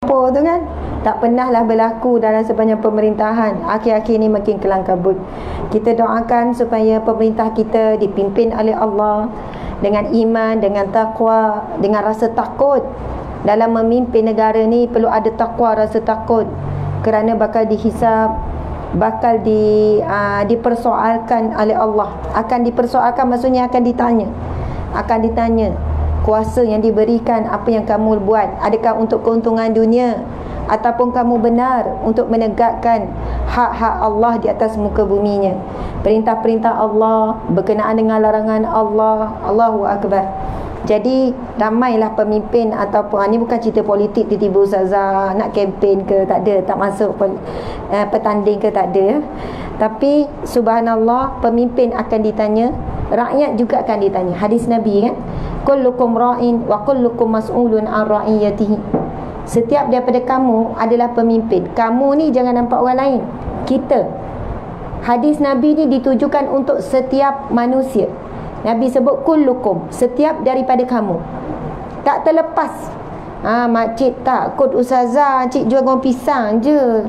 campur tu kan. Tak pernahlah berlaku dalam sepanjang pemerintahan. Akhir-akhir ni makin kelang kabut. Kita doakan supaya pemerintah kita dipimpin oleh Allah dengan iman, dengan taqwa, dengan rasa takut. Dalam memimpin negara ni perlu ada taqwa, rasa takut, kerana bakal dihisab, bakal dipersoalkan oleh Allah. Akan dipersoalkan maksudnya akan ditanya. Akan ditanya kuasa yang diberikan, apa yang kamu buat, adakah untuk keuntungan dunia ataupun kamu benar untuk menegakkan hak-hak Allah di atas muka buminya, perintah-perintah Allah berkenaan dengan larangan Allah. Allahu Akbar. Jadi ramailah pemimpin ataupun ni bukan cerita politik tiba-tiba ustazah nak kempen ke, tak ada, tak masuk petanding ke, tak ada. Tapi subhanallah, pemimpin akan ditanya, rakyat juga akan ditanya. Hadis Nabi kan, kullukum ra'in wa kullukum mas'ulun an ra'iyatihi. Setiap daripada kamu adalah pemimpin. Kamu ni jangan nampak orang lain, kita. Hadis Nabi ni ditujukan untuk setiap manusia. Nabi sebut kullukum, setiap daripada kamu. Tak terlepas. Makcik takut ustazah, cik jual goreng pisang je.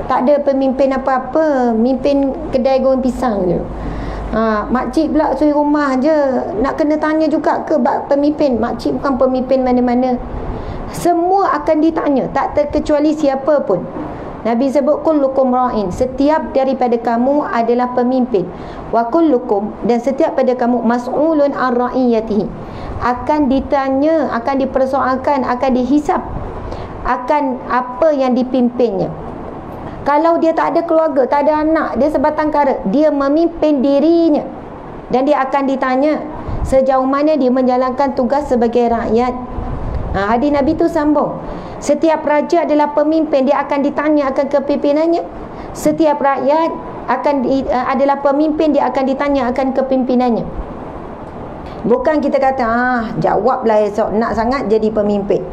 Tak ada pemimpin apa-apa, mimpin kedai goreng pisang je. Makcik pula suri rumah je. Nak kena tanya juga ke pemimpin? Makcik bukan pemimpin mana-mana. Semua akan ditanya, tak terkecuali siapa pun. Nabi sebut kullukum ra'in, setiap daripada kamu adalah pemimpin. Wa kullukum, dan setiap pada kamu mas'ulun an ra'iyatihi, akan ditanya, akan dipersoalkan, akan dihisap akan apa yang dipimpinnya. Kalau dia tak ada keluarga, tak ada anak, dia sebatang kara, dia memimpin dirinya, dan dia akan ditanya sejauh mana dia menjalankan tugas sebagai rakyat. Hadis Nabi tu sambung, setiap raja adalah pemimpin, dia akan ditanya akan kepimimpinannya. Setiap rakyat adalah pemimpin, dia akan ditanya akan kepimpinannya. Bukan kita kata jawablah esok, nak sangat jadi pemimpin.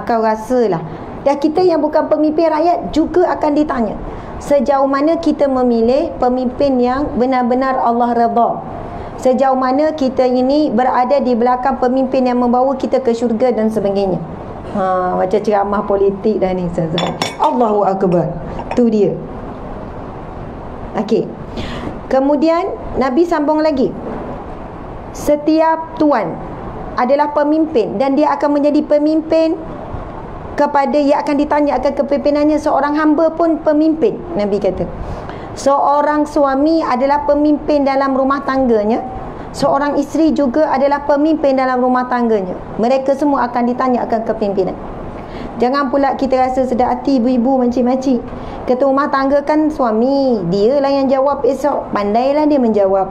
Kau rasalah. Dan kita yang bukan pemimpin, rakyat juga akan ditanya sejauh mana kita memilih pemimpin yang benar-benar Allah redha. Sejauh mana kita ini berada di belakang pemimpin yang membawa kita ke syurga dan sebagainya. Macam ceramah politik dah ni. Allahu Akbar. Tu dia. Okey. Kemudian Nabi sambung lagi. Setiap tuan adalah pemimpin, dan dia akan menjadi pemimpin kepada, ia akan ditanya akan kepimpinannya. Seorang hamba pun pemimpin, Nabi kata. Seorang suami adalah pemimpin dalam rumah tangganya. Seorang isteri juga adalah pemimpin dalam rumah tangganya. Mereka semua akan ditanya akan kepimpinan. Jangan pula kita rasa sedap hati ibu-ibu, makcik-makcik. Ketua rumah tangga kan suami, dialah yang jawab esok. Pandailah dia menjawab.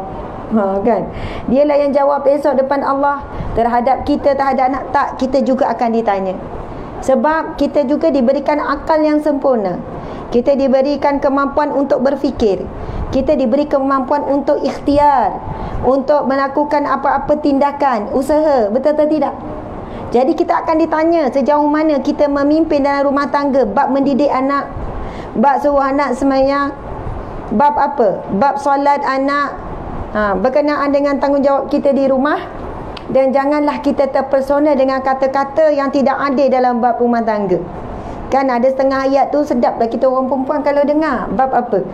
Kan? Dialah yang jawab esok depan Allah terhadap kita, terhadap anak. Tak, kita juga akan ditanya. Sebab kita juga diberikan akal yang sempurna. Kita diberikan kemampuan untuk berfikir. Kita diberi kemampuan untuk ikhtiar, untuk melakukan apa-apa tindakan, usaha. Betul atau tidak? Jadi kita akan ditanya sejauh mana kita memimpin dalam rumah tangga. Bab mendidik anak, bab suruh anak sembahyang, bab apa? Bab solat anak, berkenaan dengan tanggungjawab kita di rumah. Dan janganlah kita terpersona dengan kata-kata yang tidak adil dalam bab rumah tangga. Kan ada setengah ayat tu sedap lah kita orang perempuan kalau dengar. Bab apa?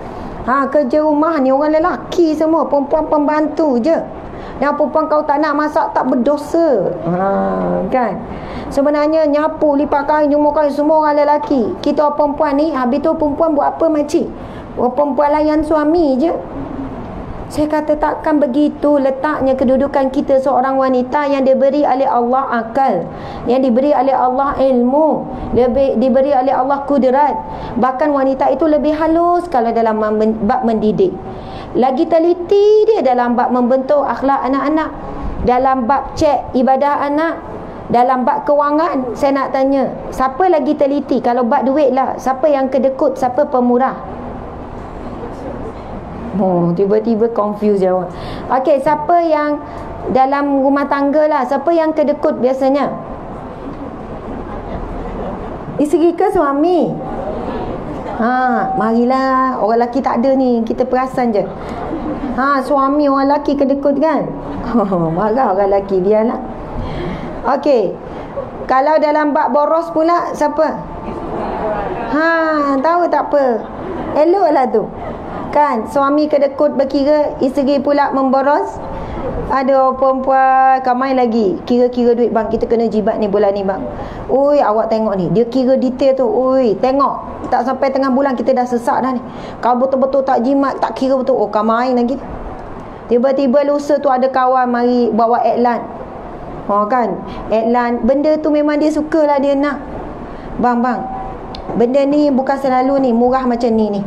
Kerja rumah ni orang lelaki semua, perempuan pembantu je. Yang perempuan kau tak nak masak tak berdosa. Kan? Sebenarnya nyapu, lipat kain, jemur kain semua orang lelaki. Kita orang perempuan ni, habis tu perempuan buat apa makcik? Perempuan layan suami je. Saya kata takkan begitu letaknya kedudukan kita seorang wanita yang diberi oleh Allah akal, yang diberi oleh Allah ilmu, diberi oleh Allah kudrat. Bahkan wanita itu lebih halus kalau dalam bab mendidik. Lagi teliti dia dalam bab membentuk akhlak anak-anak, dalam bab cek ibadah anak, dalam bab kewangan. Saya nak tanya, siapa lagi teliti? Kalau bab duit lah, siapa yang kedekut, siapa pemurah? Tiba-tiba confuse jawab. Okey, siapa yang dalam rumah tangga lah, siapa yang kedekut biasanya? Isteri ke suami? Marilah, orang lelaki tak ada ni, kita perasan je. Suami orang lelaki kedekut kan? Marah orang lelaki, biarlah. Okey, Kalau dalam bab boros pula, siapa? Tahu tak apa. Eloklah tu. Kan, suami kedekut berkira, isteri pula memboros. Ada perempuan kamai lagi, kira-kira duit bang, kita kena jibat ni bulan ni bang. Ui, awak tengok ni, dia kira detail tu. Ui, tengok, tak sampai tengah bulan kita dah sesak dah ni. Kalau betul-betul tak jimat, tak kira betul, oh kamai lagi. Tiba-tiba lusa tu ada kawan mari bawa iklan. Kan, iklan, benda tu memang dia sukalah, dia nak. Bang, benda ni bukan selalu ni murah macam ni.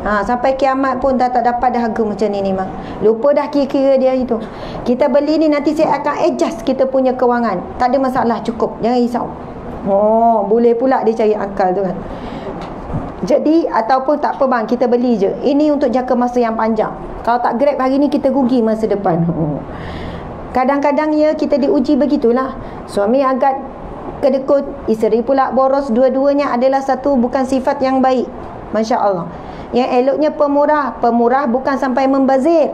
Sampai kiamat pun tak dapat dah harga macam ni bang. Lupa dah kira-kira dia itu. Kita beli ni nanti saya akan adjust kita punya kewangan. Tak ada masalah, cukup. Jangan risau. Boleh pula dia cari akal tu kan. Jadi ataupun tak apa bang, kita beli je. Ini untuk jangka masa yang panjang. Kalau tak grab hari ni kita rugi masa depan. Kadang-kadang ya kita diuji begitulah. Suami agak kedekut, isteri pula boros. Dua-duanya adalah satu bukan sifat yang baik. Masya Allah. Yang eloknya pemurah. Pemurah bukan sampai membazir.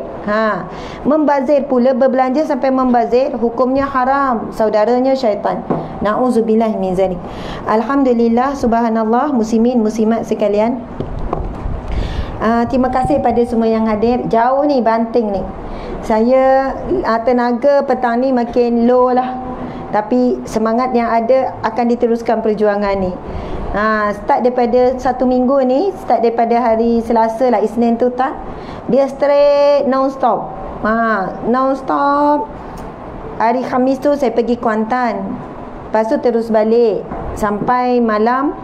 Membazir pula, berbelanja sampai membazir, hukumnya haram. Saudaranya syaitan. Na'udzubillah min zalik. Alhamdulillah, subhanallah, muslimin, muslimat sekalian. Terima kasih pada semua yang hadir. Jauh ni Banting ni. Saya tenaga petang ni makin low lah. Tapi semangat yang ada akan diteruskan perjuangan ni. Start daripada 1 minggu ni, start daripada hari Selasa lah, Isnin tu tak, dia straight non-stop. Non-stop. Hari Khamis tu saya pergi Kuantan, lepas tu terus balik sampai malam.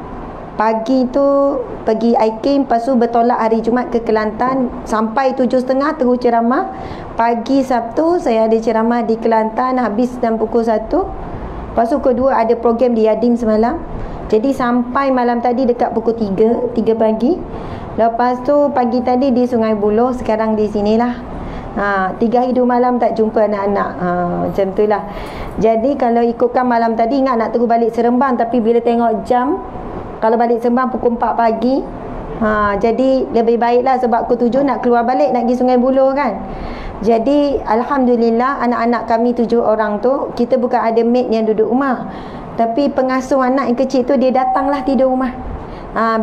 Pagi tu pergi Aikim, lepas tu bertolak hari Jumaat ke Kelantan sampai 7.30 terus ceramah. Pagi Sabtu saya ada ceramah di Kelantan habis dalam pukul 1. Lepas tu kedua ada program di Yadim semalam. Jadi sampai malam tadi dekat pukul 3 pagi. Lepas tu pagi tadi di Sungai Buloh, sekarang di sinilah. 3 hari 2 malam tak jumpa anak-anak. Macam tu lah. Jadi kalau ikutkan malam tadi, ingat nak terus balik Seremban, tapi bila tengok jam, kalau balik Seremban pukul 4 pagi. Jadi lebih baiklah sebab pukul 7 nak keluar balik, nak pergi Sungai Buloh kan. Jadi Alhamdulillah anak-anak kami 7 orang tu, kita bukan ada maid yang duduk rumah, tapi pengasuh anak yang kecil tu dia datanglah tidur rumah.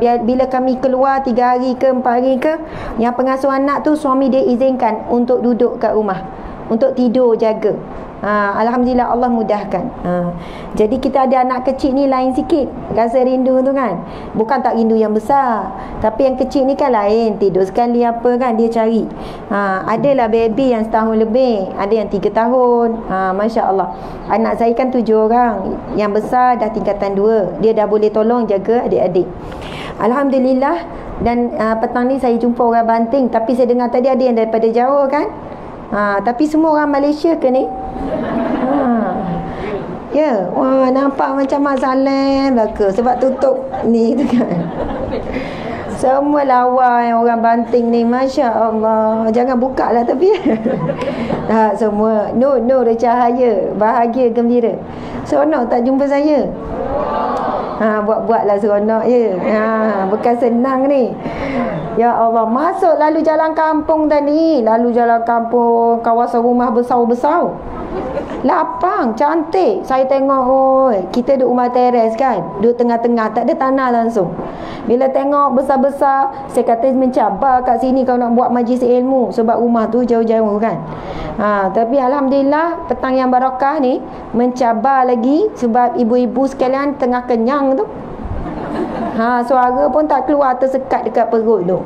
Bila kami keluar 3 hari ke 4 hari ke, yang pengasuh anak tu suami dia izinkan untuk duduk kat rumah, untuk tidur jaga. Alhamdulillah Allah mudahkan. Jadi kita ada anak kecil ni lain sikit rasa rindu tu kan. Bukan tak rindu yang besar, tapi yang kecil ni kan lain, tidur sekali apa kan dia cari. Adalah baby yang setahun lebih, ada yang 3 tahun. Masya Allah. Anak saya kan 7 orang. Yang besar dah tingkatan 2, dia dah boleh tolong jaga adik-adik. Alhamdulillah. Dan petang ni saya jumpa orang Banting, tapi saya dengar tadi ada yang daripada Johor kan. Tapi semua orang Malaysia ke ni? Ya, wah nampak macam Mak Saleh belaka sebab tutup ni tu kan. Semua lawa yang orang Banting ni, Masya Allah. Jangan buka lah tapi semua nur cahaya, bahagia, gembira. Seronok tak jumpa saya? Buat-buatlah seronok je. Bukan senang ni. Ya Allah, masuk lalu jalan kampung tadi. Lalu jalan kampung, kawasan rumah besar-besar. Lapang, cantik. Saya tengok, kita duduk rumah teres kan, duduk tengah-tengah, tak ada tanah langsung. Bila tengok besar-besar, saya kata mencabar kat sini kalau nak buat majlis ilmu, sebab rumah tu jauh-jauh kan. Tapi Alhamdulillah petang yang barakah ni mencabar lagi, sebab ibu-ibu sekalian tengah kenyang tu. Suara pun tak keluar, tersekat dekat perut tu.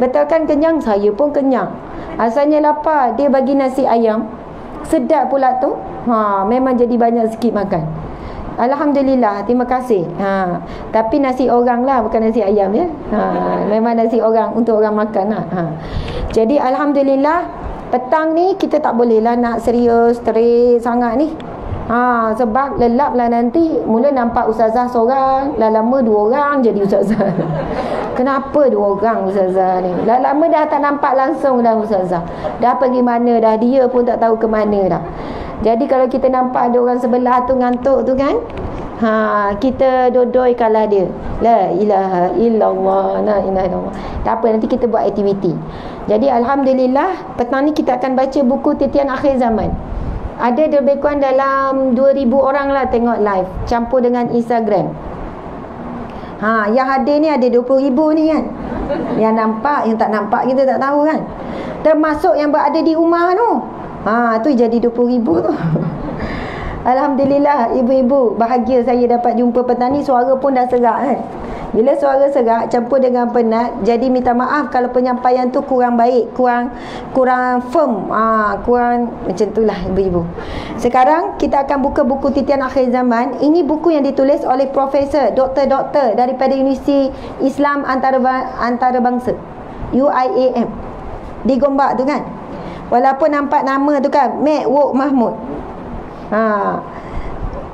Betul kan kenyang? Saya pun kenyang. Asalnya lapar, dia bagi nasi ayam. Sedap pula tu. Memang jadi banyak sikit makan. Alhamdulillah, terima kasih. Tapi nasi orang lah, bukan nasi ayam ya. Memang nasi orang untuk orang makan lah. Jadi Alhamdulillah, petang ni kita tak boleh lah nak serius, terik sangat ni. Sebab lelap lah nanti. Mula nampak ustazah seorang, lama 2 orang jadi ustazah. Kenapa 2 orang ustazah ni? Lama dah tak nampak langsung dah ustazah. Dah pergi mana dah, dia pun tak tahu ke mana dah. Jadi kalau kita nampak ada orang sebelah tu ngantuk tu kan, kita dodoi kalah dia. La ilaha illallah, la ilaha illallah. Tak apa, nanti kita buat aktiviti. Jadi Alhamdulillah petang ni kita akan baca buku Titian Akhir Zaman. Ada lebih kurang dalam 2,000 orang lah tengok live, campur dengan Instagram. Yang hadir ni ada 20,000 ni kan. Yang nampak, yang tak nampak kita tak tahu kan. Termasuk yang berada di rumah tu. Tu jadi 20,000 tu. Alhamdulillah, ibu-ibu, bahagia saya dapat jumpa petani. Suara pun dah serak kan. Bila suara serak campur dengan penat, jadi minta maaf kalau penyampaian tu kurang baik, kurang firm, kurang macam itulah ibu-ibu. Sekarang kita akan buka buku Titian Akhir Zaman. Ini buku yang ditulis oleh profesor, doktor daripada Universiti Islam Antarabangsa, UIAM. Di Gombak tu kan. Walaupun nampak nama tu kan, Mek Wok Mahmud.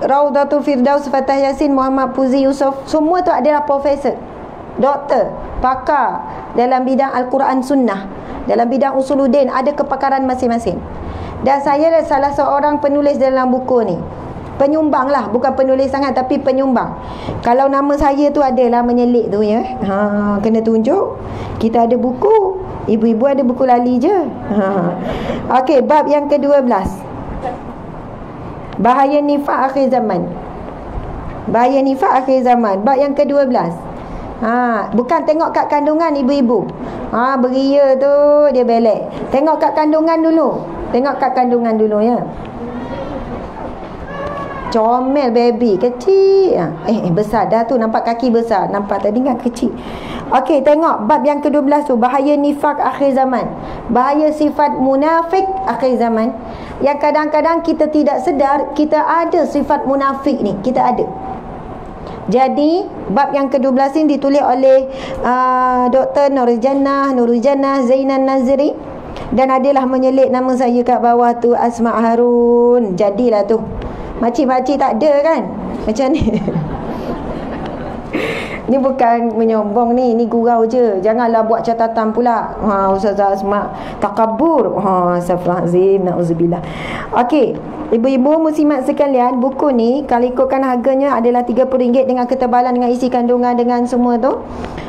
Raudatul Firdaus, Fatah Yasin, Muhammad Puzi Yusof, semua tu adalah profesor, doktor, pakar dalam bidang Al-Quran Sunnah, dalam bidang Usuluddin, ada kepakaran masing-masing. Dan saya adalah salah seorang penulis dalam buku ni. Penyumbang lah, bukan penulis sangat tapi penyumbang. Kalau nama saya tu adalah menyelit tu ya. Kena tunjuk. Kita ada buku. Ibu-ibu ada buku lali je. Okey, bab yang ke-12. Bahaya nifak akhir zaman. Bahaya nifak akhir zaman. Bab yang ke-12. Bukan tengok kat kandungan ibu-ibu. Beria tu dia belek. Tengok kat kandungan dulu. Tengok kat kandungan dulu ya. Comel baby kecil. Besar dah tu, nampak kaki besar. Nampak tadi kan kecil. Okey, tengok bab yang ke-12 tu, bahaya nifak akhir zaman. Bahaya sifat munafik akhir zaman. Yang kadang-kadang kita tidak sedar kita ada sifat munafik ni, kita ada. Jadi bab yang ke-12 ini ditulis oleh Dr. Nurul Jannah Zainan Naziri, dan adalah menyelit nama saya kat bawah tu, Asma Harun. Jadilah tu. Makcik-makcik tak ada kan macam ni. Ni bukan menyombong ni gurau je. Janganlah buat catatan pula. Ustazah Asma takabur. Astagfirullahalazim, nauzubillah. Okey, ibu-ibu muslimat sekalian, buku ni kalau ikutkan harganya adalah RM30 dengan ketebalan, dengan isi kandungan, dengan semua tu.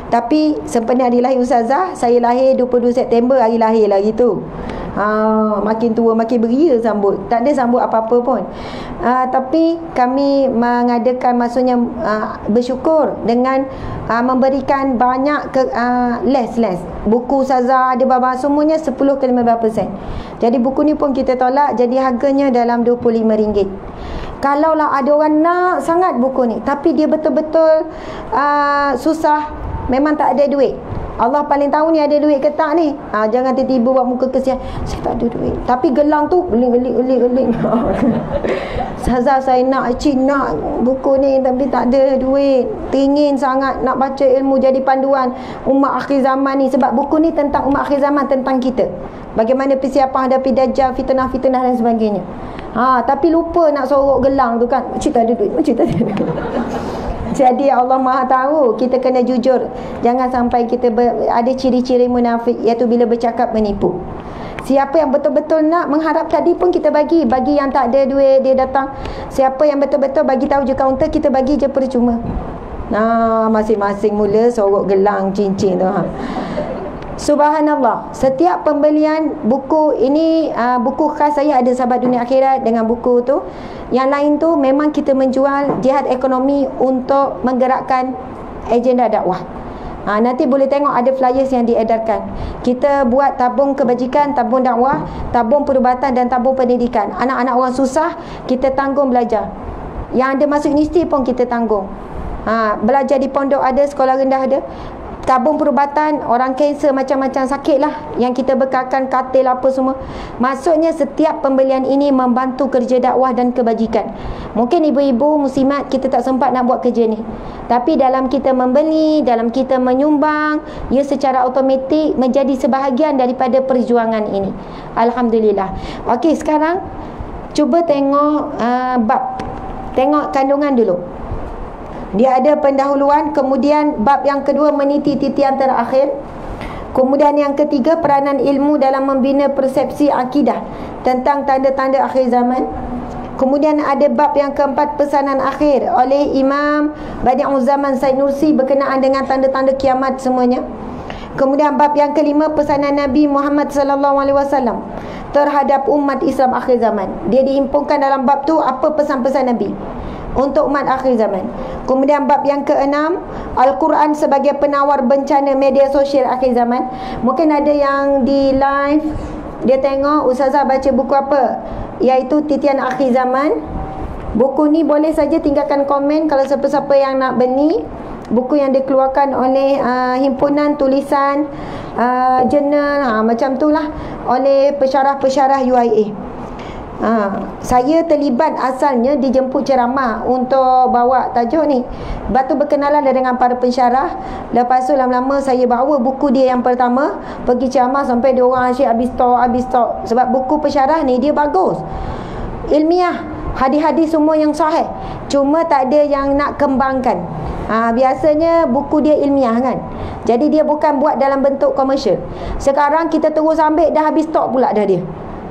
Tapi sempena hari lahir ustazah, saya lahir 22 September, hari lahir lagi tu. Makin tua makin beria sambut. Tak ada sambut apa-apa pun. Tapi kami mengadakan, maksudnya bersyukur dengan memberikan banyak les buku ustazah ada baba semuanya 10 ke 15%. Jadi buku ni pun kita tolak, jadi harganya dalam RM25. Kalaulah ada orang nak sangat buku ni tapi dia betul-betul susah, memang tak ada duit, Allah paling tahu ni ada duit ke tak ni. Jangan tiba-tiba buat muka kesian, saya tak ada duit, tapi gelang tu geling. Ustazah saya nak buku ni tapi tak ada duit. Teringin sangat nak baca ilmu, jadi panduan umat akhir zaman ni. Sebab buku ni tentang umat akhir zaman, tentang kita, bagaimana persiapan hadapi dajjal, fitnah-fitnah dan sebagainya. Tapi lupa nak sorok gelang tu kan. Macam tak ada duit. Jadi Allah Maha tahu, kita kena jujur. Jangan sampai kita ada ciri-ciri munafik, iaitu bila bercakap menipu. Siapa yang betul-betul nak mengharap tadi pun kita bagi yang tak ada duit dia datang. Siapa yang betul-betul bagi tahu je kaunter, kita bagi je percuma. Masing-masing mula sorok gelang, cincin tu. Subhanallah, setiap pembelian buku ini, buku khas saya ada Sahabat Dunia Akhirat dengan buku tu. Yang lain tu memang kita menjual jihad ekonomi untuk menggerakkan agenda dakwah. Nanti boleh tengok ada flyers yang diedarkan. Kita buat tabung kebajikan, tabung dakwah, tabung perubatan dan tabung pendidikan. Anak-anak orang susah kita tanggung belajar. Yang ada masuk universiti pun kita tanggung. Belajar di pondok ada, sekolah rendah ada. Tabung perubatan, orang kanser macam-macam sakit lah, yang kita bekalkan katil apa semua. Maksudnya setiap pembelian ini membantu kerja dakwah dan kebajikan. Mungkin ibu-ibu muslimat kita tak sempat nak buat kerja ni, tapi dalam kita membeli, dalam kita menyumbang, ia secara automatik menjadi sebahagian daripada perjuangan ini. Alhamdulillah. Okey, sekarang cuba tengok bab. Tengok kandungan dulu. Dia ada pendahuluan, kemudian bab yang kedua meniti titian terakhir. Kemudian yang ketiga, peranan ilmu dalam membina persepsi akidah tentang tanda-tanda akhir zaman. Kemudian ada bab yang keempat, pesanan akhir oleh Imam Badi'uz Zaman Said Nursi berkenaan dengan tanda-tanda kiamat semuanya. Kemudian bab yang kelima, pesanan Nabi Muhammad sallallahu alaihi wasallam terhadap umat Islam akhir zaman. Dia dihimpunkan dalam bab tu apa pesan-pesan Nabi untuk umat akhir zaman. Kemudian bab yang ke-6, Al-Quran sebagai penawar bencana media sosial akhir zaman. Mungkin ada yang di live dia tengok Ustazah baca buku apa, iaitu Titian Akhir Zaman. Buku ni boleh saja tinggalkan komen kalau siapa-siapa yang nak beli. Buku yang dikeluarkan oleh himpunan tulisan jurnal macam tu lah, oleh pensyarah-pensyarah UIA. Saya terlibat asalnya dijemput ceramah untuk bawa tajuk ni. Lepas tu berkenalan dengan para pensyarah. Lepas tu lama-lama saya bawa buku dia yang pertama, pergi ceramah sampai dia orang asyik habis stok. Sebab buku pensyarah ni dia bagus, ilmiah, hadis-hadis semua yang sahih, cuma tak ada yang nak kembangkan. Biasanya buku dia ilmiah kan, jadi dia bukan buat dalam bentuk komersial. Sekarang kita terus ambil, dah habis stok pula dah dia.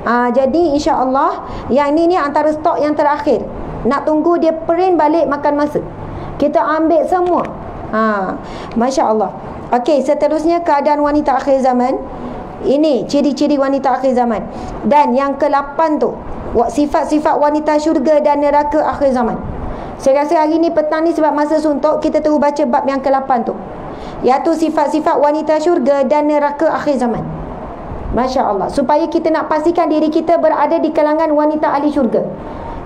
Jadi insya-Allah yang ni antara stok yang terakhir. Nak tunggu dia print balik makan masa. Kita ambil semua. Masya-Allah. Okey, seterusnya keadaan wanita akhir zaman. Ini ciri-ciri wanita akhir zaman. Dan yang ke-8 tu, sifat-sifat wanita syurga dan neraka akhir zaman. Saya rasa hari ni petang ni sebab masa suntuk, kita terus baca bab yang ke-8 tu, iaitu sifat-sifat wanita syurga dan neraka akhir zaman. Masya Allah. Supaya kita nak pastikan diri kita berada di kalangan wanita ahli syurga,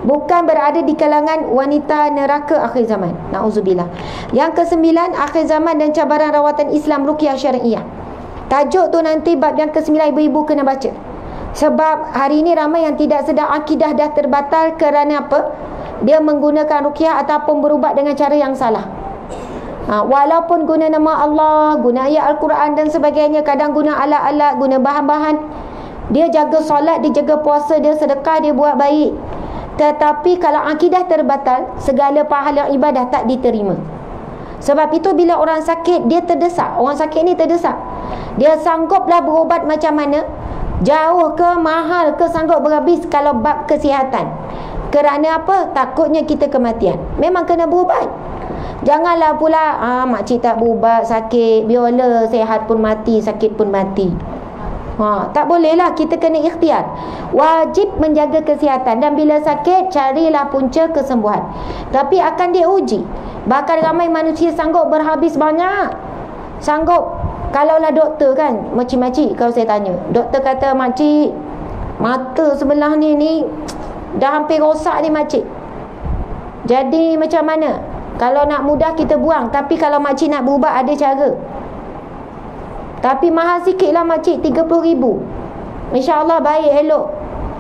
bukan berada di kalangan wanita neraka akhir zaman. Na'udzubillah. Yang ke-9, akhir zaman dan cabaran rawatan Islam ruqyah syariah. Tajuk tu nanti bab yang ke-9 ibu-ibu kena baca. Sebab hari ini ramai yang tidak sedar akidah dah terbatal kerana apa? Dia menggunakan ruqyah ataupun berubat dengan cara yang salah. Walaupun guna nama Allah, guna ayat Al-Quran dan sebagainya, kadang guna alat-alat, guna bahan-bahan. Dia jaga solat, dia jaga puasa, dia sedekah, dia buat baik. Tetapi kalau akidah terbatal, segala pahala ibadah tak diterima. Sebab itu bila orang sakit, dia terdesak. Orang sakit ni terdesak. Dia sangguplah berubat macam mana, jauh ke, mahal ke, sanggup berhabis kalau bab kesihatan. Kerana apa? Takutnya kita kematian. Memang kena berubat. Janganlah pula makcik tak berubat, sakit, biarlah sihat pun mati, sakit pun mati. Tak boleh lah. Kita kena ikhtiar. Wajib menjaga kesihatan. Dan bila sakit, carilah punca kesembuhan. Tapi akan diuji. Bahkan ramai manusia sanggup berhabis banyak. Sanggup. Kalaulah doktor kan, makcik-makcik, kalau saya tanya, doktor kata, makcik, mata sebelah ni dah hampir rosak ni makcik. Jadi macam mana? Kalau nak mudah kita buang, tapi kalau makcik nak berubat ada cara. Tapi mahal sikit lah makcik, 30,000. InsyaAllah baik, elok.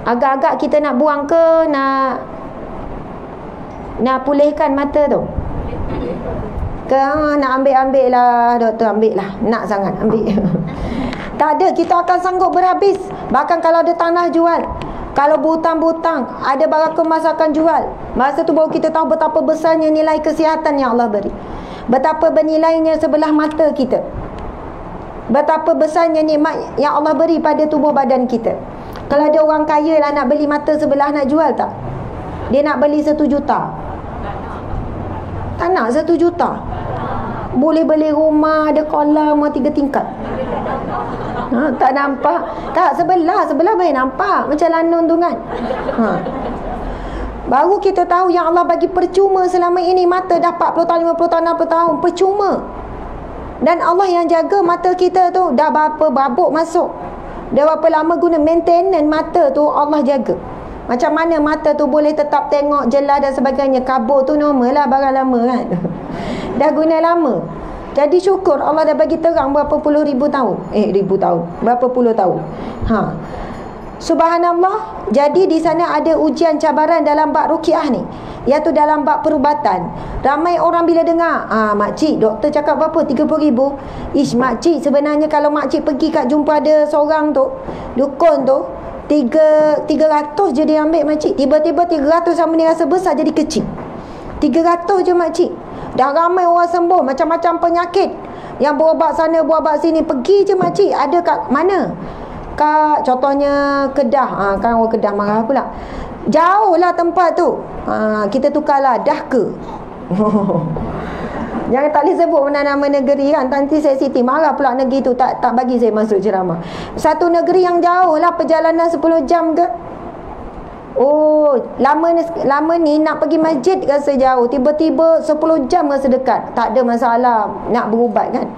Agak-agak kita nak buang ke nak pulihkan mata tu ke nak ambil lah doktor, ambil lah, nak sangat ambil. Tak ada, kita akan sanggup berhabis. Bahkan kalau ada tanah jual, kalau berhutang-berhutang, ada barang kemas akan jual. Masa tu baru kita tahu betapa besarnya nilai kesihatan yang Allah beri, betapa bernilainya sebelah mata kita, betapa besarnya nikmat yang Allah beri pada tubuh badan kita. Kalau ada orang kaya lah nak beli mata sebelah, nak jual tak? Dia nak beli 1 juta. Tak nak 1 juta. Boleh beli rumah, ada kolam 3 tingkat. Tak nampak? Tak, sebelah boleh nampak macam lanun tu kan. Baru kita tahu yang Allah bagi percuma selama ini. Mata dah 40 tahun, 50 tahun, 60 tahun, percuma. Dan Allah yang jaga mata kita tu. Dah berapa babuk masuk, dah berapa lama guna, maintenance mata tu Allah jaga. Macam mana mata tu boleh tetap tengok jelas dan sebagainya? Kabur tu normal lah, barang lama kan. Dah guna lama. Jadi syukur Allah dah bagi terang berapa puluh ribu tahun. Berapa puluh tahun. Subhanallah. Jadi di sana ada ujian cabaran dalam bab ruqyah ni, iaitu dalam bab perubatan. Ramai orang bila dengar, makcik, doktor cakap berapa? 30,000. Makcik, sebenarnya kalau makcik pergi kat jumpa ada seorang tu, dukun tu, 300 je dia ambil makcik. Tiba-tiba 300 sama ni rasa besar jadi kecil. 300 je makcik. Dah ramai orang sembuh macam-macam penyakit, yang berubat sana berubat sini. Pergi je makcik. Ada kat mana? Kat contohnya Kedah. Kan orang Kedah marah pula. Jauh lah tempat tu. Kita tukarlah Dah ke. Jangan tak boleh sebut mana nama negeri kan. Nanti saya Siti marah pula negeri tu tak bagi saya masuk ceramah. Satu negeri yang jauh lah, perjalanan 10 jam ke. Oh, lama ni nak pergi masjid rasa jauh, tiba-tiba 10 jam rasa dekat. Tak ada masalah nak berubat kan.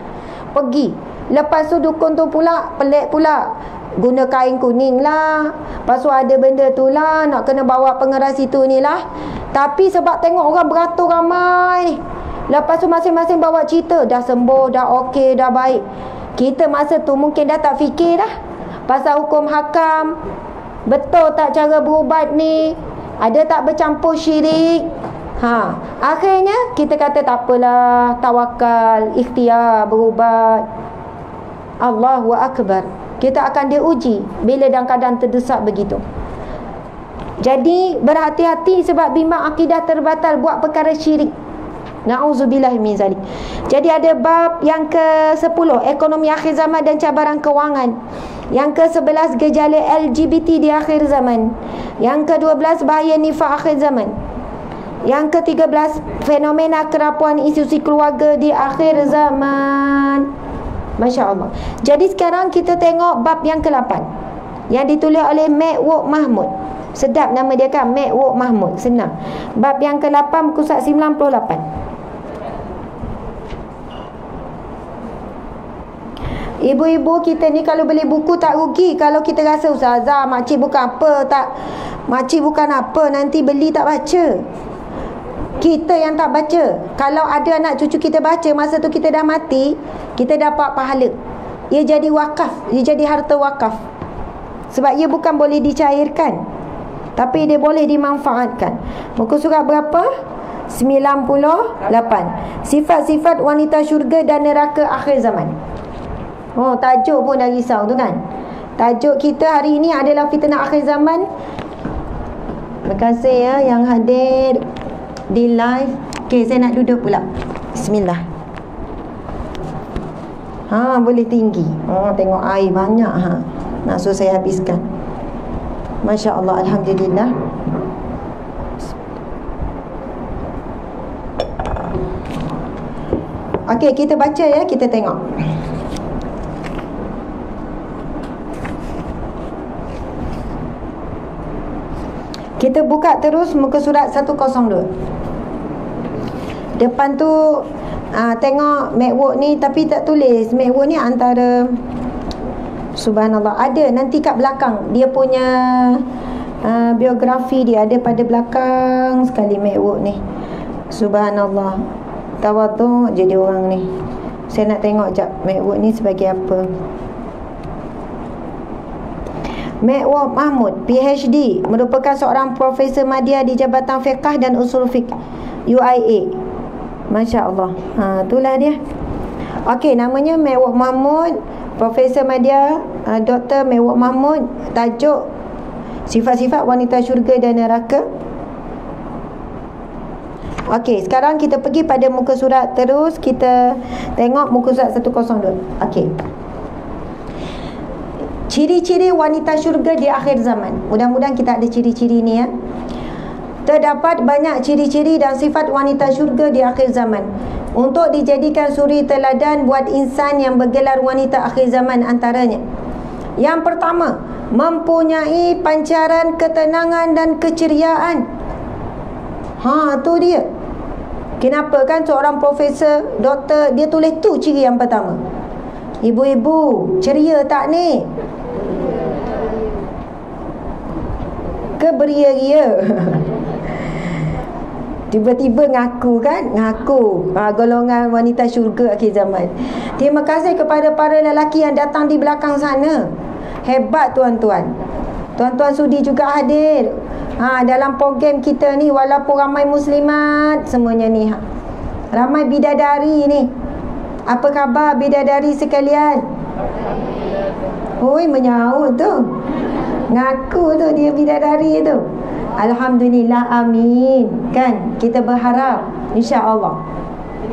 Pergi. Lepas tu dukun tu pula pelik pula. Guna kain kuning lah. Lepas tu ada benda tu lah, nak kena bawa pengeras itu ni lah. Tapi sebab tengok orang beratur ramai, lepas tu masing-masing bawa cerita, dah sembuh, dah okey, dah baik. Kita masa tu mungkin dah tak fikir dah pasal hukum hakam. Betul tak cara berubat ni? Ada tak bercampur syirik? Akhirnya kita kata tak apalah, tawakal, ikhtiar berubat. Allahu Akbar. Kita akan diuji bila dalam keadaan terdesak begitu. Jadi berhati-hati sebab bimbang akidah terbatal buat perkara syirik. Na'udzubillah min zalik. Jadi ada bab yang ke-10, ekonomi akhir zaman dan cabaran kewangan. Yang ke-11, gejala LGBT di akhir zaman. Yang ke-12, bahaya nifak akhir zaman. Yang ke-13, fenomena kerapuan institusi keluarga di akhir zaman. Masya Allah. Jadi sekarang kita tengok bab yang ke-8 yang ditulis oleh Mewok Mahmud. Sedap nama dia kan, Mewok Mahmud. Senang. Bab yang ke-8 muka surat 98. Ibu-ibu kita ni kalau beli buku tak rugi. Kalau kita rasa ustazah, makcik bukan apa, makcik bukan apa, nanti beli tak baca. Kita yang tak baca. Kalau ada anak cucu kita baca, masa tu kita dah mati, kita dapat pahala. Ia jadi wakaf, ia jadi harta wakaf. Sebab ia bukan boleh dicairkan, tapi dia boleh dimanfaatkan. Muka surat berapa? 98. Sifat-sifat wanita syurga dan neraka akhir zaman. Oh, tajuk pun dah risau tu kan. Tajuk kita hari ini adalah fitnah akhir zaman. Terima kasih ya yang hadir di live. Okey, saya nak duduk pula. Bismillah. Boleh tinggi. Tengok air banyak nak suruh saya habiskan. Masya Allah, alhamdulillah. Okey, kita baca ya, kita tengok. Kita buka terus muka surat 102. Depan tu tengok MacBook ni, tapi tak tulis. MacBook ni antara, subhanallah, ada nanti kat belakang dia punya biografi dia ada pada belakang sekali MacBook ni. Subhanallah, tawadhu jadi orang ni. Saya nak tengok jap MacBook ni sebagai apa. Mewok Mahmud, PhD, merupakan seorang Profesor Madya di Jabatan Fiqh dan Usul Fiqh UIA. Masya Allah. Itulah dia. Okey, namanya Mewok Mahmud, Profesor Madya, Dr. Mewok Mahmud. Tajuk sifat-sifat wanita syurga dan neraka. Okey, sekarang kita pergi pada muka surat terus. Kita tengok muka surat 102. Okey. Ciri-ciri wanita syurga di akhir zaman. Mudah-mudahan kita ada ciri-ciri ni ya. Terdapat banyak ciri-ciri dan sifat wanita syurga di akhir zaman untuk dijadikan suri teladan buat insan yang bergelar wanita akhir zaman. Antaranya, yang pertama, mempunyai pancaran ketenangan dan keceriaan. Tu dia. Kenapa kan seorang profesor, doktor, dia tulis tu ciri yang pertama. Ibu-ibu, ceria tak ni? Keberia-ria. Tiba-tiba ngaku kan? Ngaku golongan wanita syurga akhir zaman. Terima kasih kepada para lelaki yang datang di belakang sana. Hebat tuan-tuan. Tuan-tuan sudi juga hadir dalam program kita ni. Walaupun ramai muslimat semuanya ni, ramai bidadari ni. Apa khabar bidadari sekalian? Oi, menyaut tu. Ngaku tu dia bidadari tu. Alhamdulillah, amin. Kan? Kita berharap insya-Allah.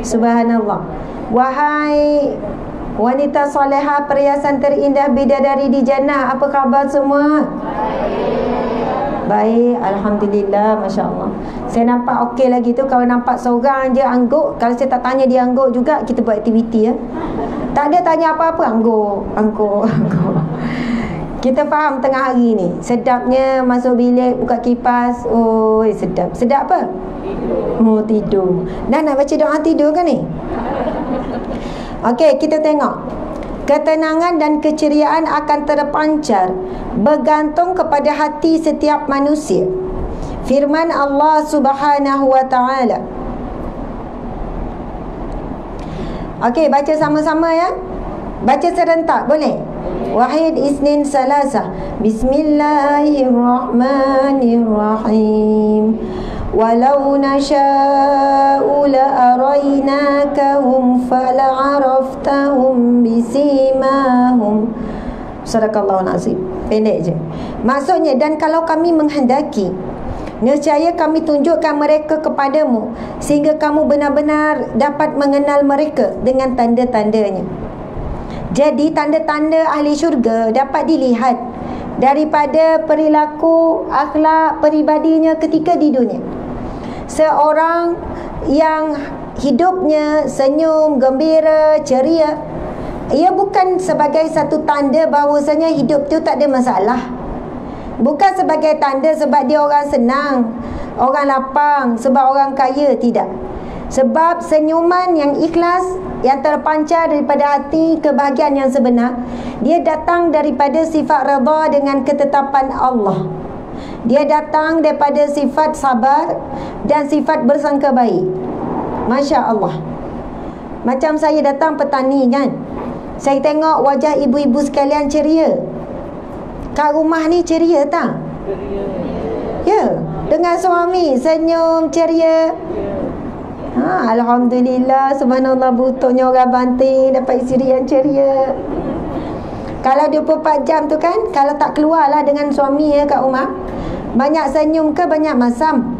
Subhanallah. Wahai wanita solehah, perhiasan terindah bidadari di jannah, apa khabar semua? Baik, alhamdulillah, masya-Allah. Saya nampak okey lagi tu. Kalau nampak seorang je angguk, kalau saya tak tanya dia angguk juga, kita buat aktiviti ya. Tak ada tanya apa-apa, angguk. Kita faham tengah hari ni. Sedapnya masuk bilik, buka kipas. Oh, sedap. Sedap apa? Oh, tidur. Dah nak baca doa tidur kan ni? Okey, kita tengok. Ketenangan dan keceriaan akan terpancar bergantung kepada hati setiap manusia. Firman Allah Subhanahu wa taala. Okey, baca sama-sama ya. Baca serentak boleh? Wahid, Isnin, Salasa. Bismillahirrahmanirrahim. Walau nasha'u la'araynakahum fala'araftahum bisimahum. Sadaqallahul azim. Pendek je. Maksudnya, dan kalau kami menghendaki, nescaya kami tunjukkan mereka kepadamu sehingga kamu benar-benar dapat mengenal mereka dengan tanda-tandanya. Jadi tanda-tanda ahli syurga dapat dilihat daripada perilaku, akhlak, peribadinya ketika di dunia. Seorang yang hidupnya senyum, gembira, ceria, ia bukan sebagai satu tanda bahawasanya hidup tu tak ada masalah. Bukan sebagai tanda sebab dia orang senang, orang lapang, sebab orang kaya, tidak. Sebab senyuman yang ikhlas, yang terpancar daripada hati, kebahagiaan yang sebenar, dia datang daripada sifat redha dengan ketetapan Allah. Dia datang daripada sifat sabar dan sifat bersangka baik. Masya Allah. Macam saya datang petani kan, saya tengok wajah ibu-ibu sekalian ceria. Kat rumah ni ceria tak? Ya, dengan suami senyum, ceria. Alhamdulillah, subhanallah, butuhnya orang banting dapat isteri yang ceria. Kalau 24 jam tu kan, kalau tak keluarlah dengan suami ya kat rumah, banyak senyum ke banyak masam?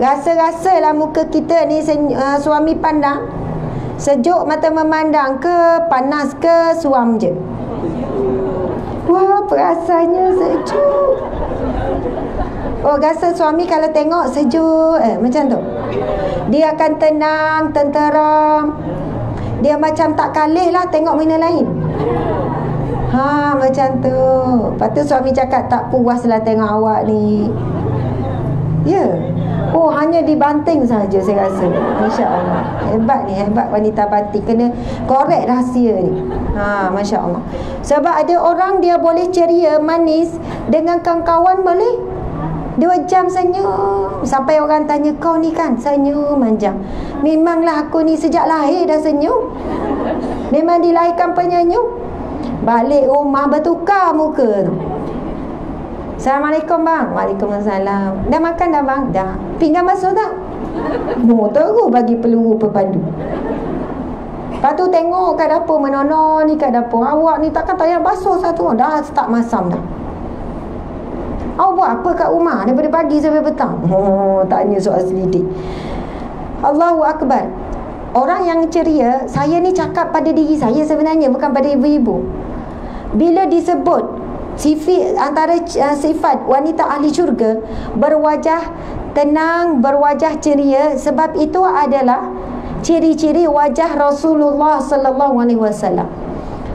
Rasa-rasalah muka kita ni suami pandang, sejuk mata memandang ke, panas ke, suam je. Wah, perasaannya sejuk. Oh, rasa suami kalau tengok sejuk, macam tu. Dia akan tenang, tenteram. Dia macam tak kalih lah tengok benda lain. Macam tu. Lepas tu suami cakap, tak puas lah tengok awak ni. Ya. Oh, hanya dibanting saja saya rasa. Masya Allah. Hebat ni, hebat wanita batik. Kena korek rahsia ni. Masya Allah. Sebab ada orang dia boleh ceria, manis, dengan kawan-kawan boleh 2 jam senyum. Sampai orang tanya, kau ni kan senyum manjang. Memanglah aku ni sejak lahir dah senyum. Memang dilahirkan penyenyum. Balik rumah bertukar muka tu. Assalamualaikum bang. Waalaikumsalam. Dah makan dah bang? Dah. Pinggan basuh tak? Terus bagi peluru pepandu. Lepas tu tengok kat dapur, menono ni kat dapur. Awak ni takkan tak payah basuh satu. Dah start masam dah. Awak buat apa kat rumah daripada pagi sampai petang? Tanya soal selidik. Allahu Akbar. Orang yang ceria, saya ni cakap pada diri saya sebenarnya, bukan pada ibu-ibu. Bila disebut antara sifat wanita ahli syurga, berwajah tenang, berwajah ceria, sebab itu adalah ciri-ciri wajah Rasulullah sallallahu alaihi wasallam.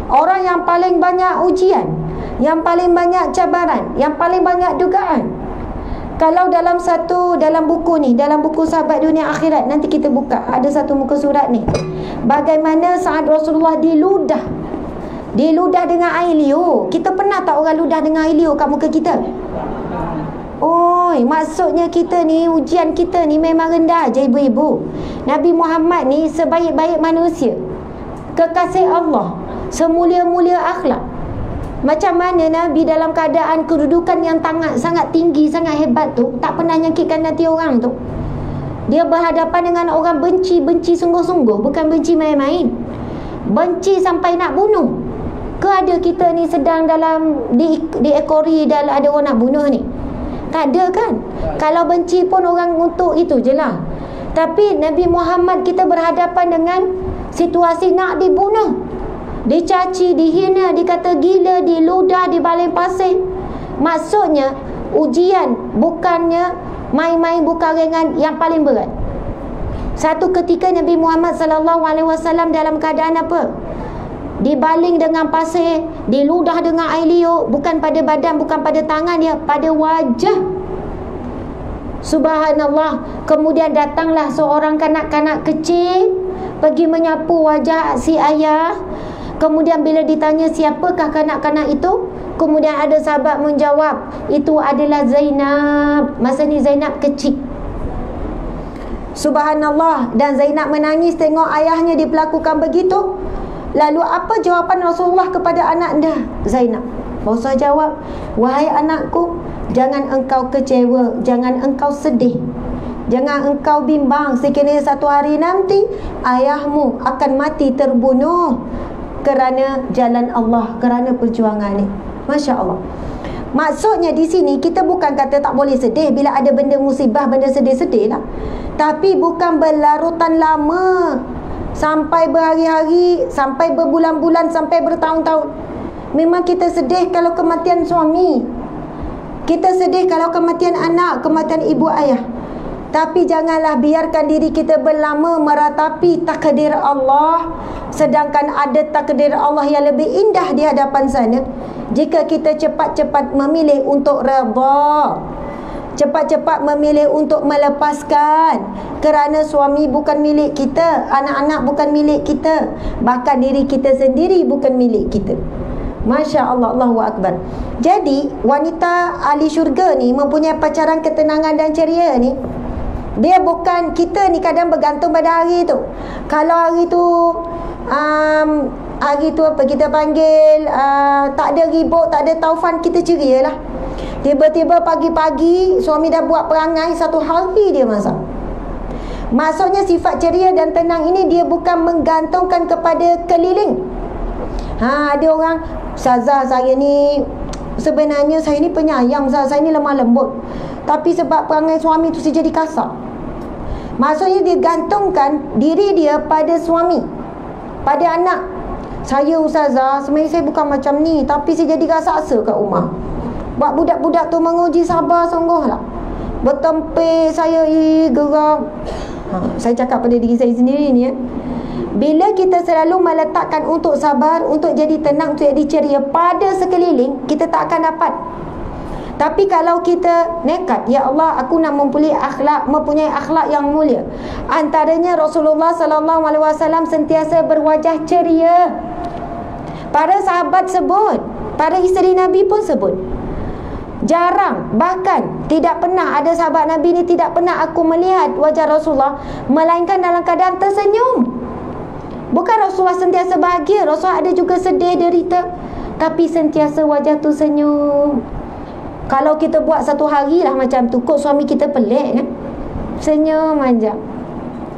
Orang yang paling banyak ujian, yang paling banyak cabaran, yang paling banyak dugaan. Kalau dalam buku ni, dalam buku Sahabat Dunia Akhirat, nanti kita buka, ada satu muka surat ni, bagaimana saat Rasulullah diludah dengan air liur. Kita pernah tak orang ludah dengan air liur kat muka kita? Maksudnya kita ni, ujian kita ni memang rendah je ibu-ibu. Nabi Muhammad ni sebaik-baik manusia, kekasih Allah, semulia-mulia akhlak. Macam mana Nabi dalam keadaan kedudukan yang sangat tinggi, sangat hebat tu, tak pernah nyakitkan hati orang tu. Dia berhadapan dengan orang benci sungguh-sungguh, bukan benci main-main. Benci sampai nak bunuh. Ke ada kita ni sedang dalam diekori dalam ada orang nak bunuh ni? Tak ada kan? Kalau benci pun orang untuk itu je lah. Tapi Nabi Muhammad kita berhadapan dengan situasi nak dibunuh, dicaci, dihina, dikata gila, diludah, dibaling pasir. Maksudnya ujian bukannya main-main, bukan ringan, yang paling berat. Satu ketika Nabi Muhammad SAW dalam keadaan apa? Dibaling dengan pasir, diludah dengan air liur, bukan pada badan, bukan pada tangan dia, pada wajah. Subhanallah. Kemudian datanglah seorang kanak-kanak kecil pergi menyapu wajah si ayah. Kemudian bila ditanya siapakah kanak-kanak itu, kemudian ada sahabat menjawab, itu adalah Zainab. Masa ni Zainab kecil. Subhanallah. Dan Zainab menangis tengok ayahnya diperlakukan begitu. Lalu apa jawapan Rasulullah kepada anak anda Zainab? Rasulullah jawab, wahai anakku, jangan engkau kecewa, jangan engkau sedih, jangan engkau bimbang. Sekiranya satu hari nanti ayahmu akan mati terbunuh kerana jalan Allah, kerana perjuangan ni. Masya Allah. Maksudnya di sini kita bukan kata tak boleh sedih bila ada benda musibah, benda sedih-sedih lah. Tapi bukan berlarutan lama, sampai berhari-hari, sampai berbulan-bulan, sampai bertahun-tahun. Memang kita sedih kalau kematian suami, kita sedih kalau kematian anak, kematian ibu ayah. Tapi janganlah biarkan diri kita berlama meratapi takdir Allah, sedangkan ada takdir Allah yang lebih indah di hadapan sana. Jika kita cepat-cepat memilih untuk redha, cepat-cepat memilih untuk melepaskan, kerana suami bukan milik kita, anak-anak bukan milik kita, bahkan diri kita sendiri bukan milik kita. Masya Allah, Allahu Akbar. Jadi wanita ahli syurga ni mempunyai pacaran ketenangan dan ceria ni. Dia bukan kita ni kadang bergantung pada hari tu. Kalau hari tu hari tu apa kita panggil, tak ada ribut, tak ada taufan, kita ceria lah. Tiba-tiba pagi-pagi suami dah buat perangai, satu hari dia masak. Maksudnya sifat ceria dan tenang ini dia bukan menggantungkan kepada keliling. Ada orang, Ustazah saya ni sebenarnya saya ni penyayang, saya ni lemah lembut, tapi sebab perangai suami tu saya jadi kasar. Maksudnya dia gantungkan diri dia pada suami, pada anak. Saya Ustazah sebenarnya saya bukan macam ni, tapi saya jadi kasar kat rumah. Buat budak-budak tu menguji sabar sungguh lah. Bertempih saya gerak. Saya cakap pada diri saya sendiri ni ya. Bila kita selalu meletakkan untuk sabar, untuk jadi tenang, untuk jadi ceria pada sekeliling, kita tak akan dapat. Tapi kalau kita nekat, ya Allah aku nak mempunyai akhlak yang mulia. Antaranya Rasulullah SAW sentiasa berwajah ceria. Para sahabat sebut, para isteri Nabi pun sebut. Jarang, bahkan tidak pernah ada sahabat Nabi ni tidak pernah aku melihat wajah Rasulullah melainkan dalam keadaan tersenyum. Bukan Rasulullah sentiasa bahagia, Rasulullah ada juga sedih, derita, tapi sentiasa wajah tu senyum. Kalau kita buat satu hari lah macam tu, kok suami kita pelik kan? Senyum aja.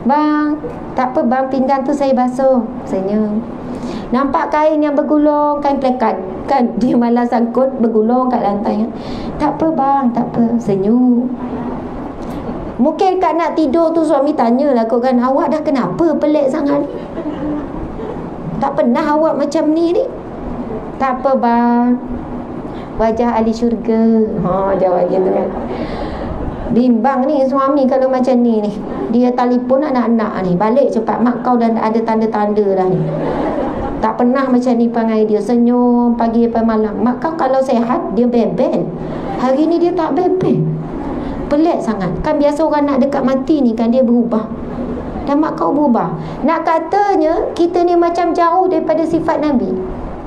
Bang, tak apa bang, pinggan tu saya basuh. Senyum. Nampak kain yang bergulung, kain plekat kan, dia malah sangkut bergulung kat lantai kan? Tak apa bang, tak apa. Senyum. Mungkin kat nak tidur tu suami tanyalah kau kan, awak dah kenapa pelik sangat? Tak pernah awak macam ni. Tak apa bang, wajah ahli syurga. Jawab je tu kan. Bimbang ni suami kalau macam ni. Dia telefon anak-anak ni, balik cepat mak kau dah ada tanda-tanda dah ni. Tak pernah macam ni perangai dia, senyum pagi sampai malam. Mak kau kalau sehat dia bebel, hari ni dia tak bebel. Pelik sangat. Kan biasa orang nak dekat mati ni kan dia berubah. Dan mak kau berubah. Nak katanya kita ni macam jauh daripada sifat Nabi,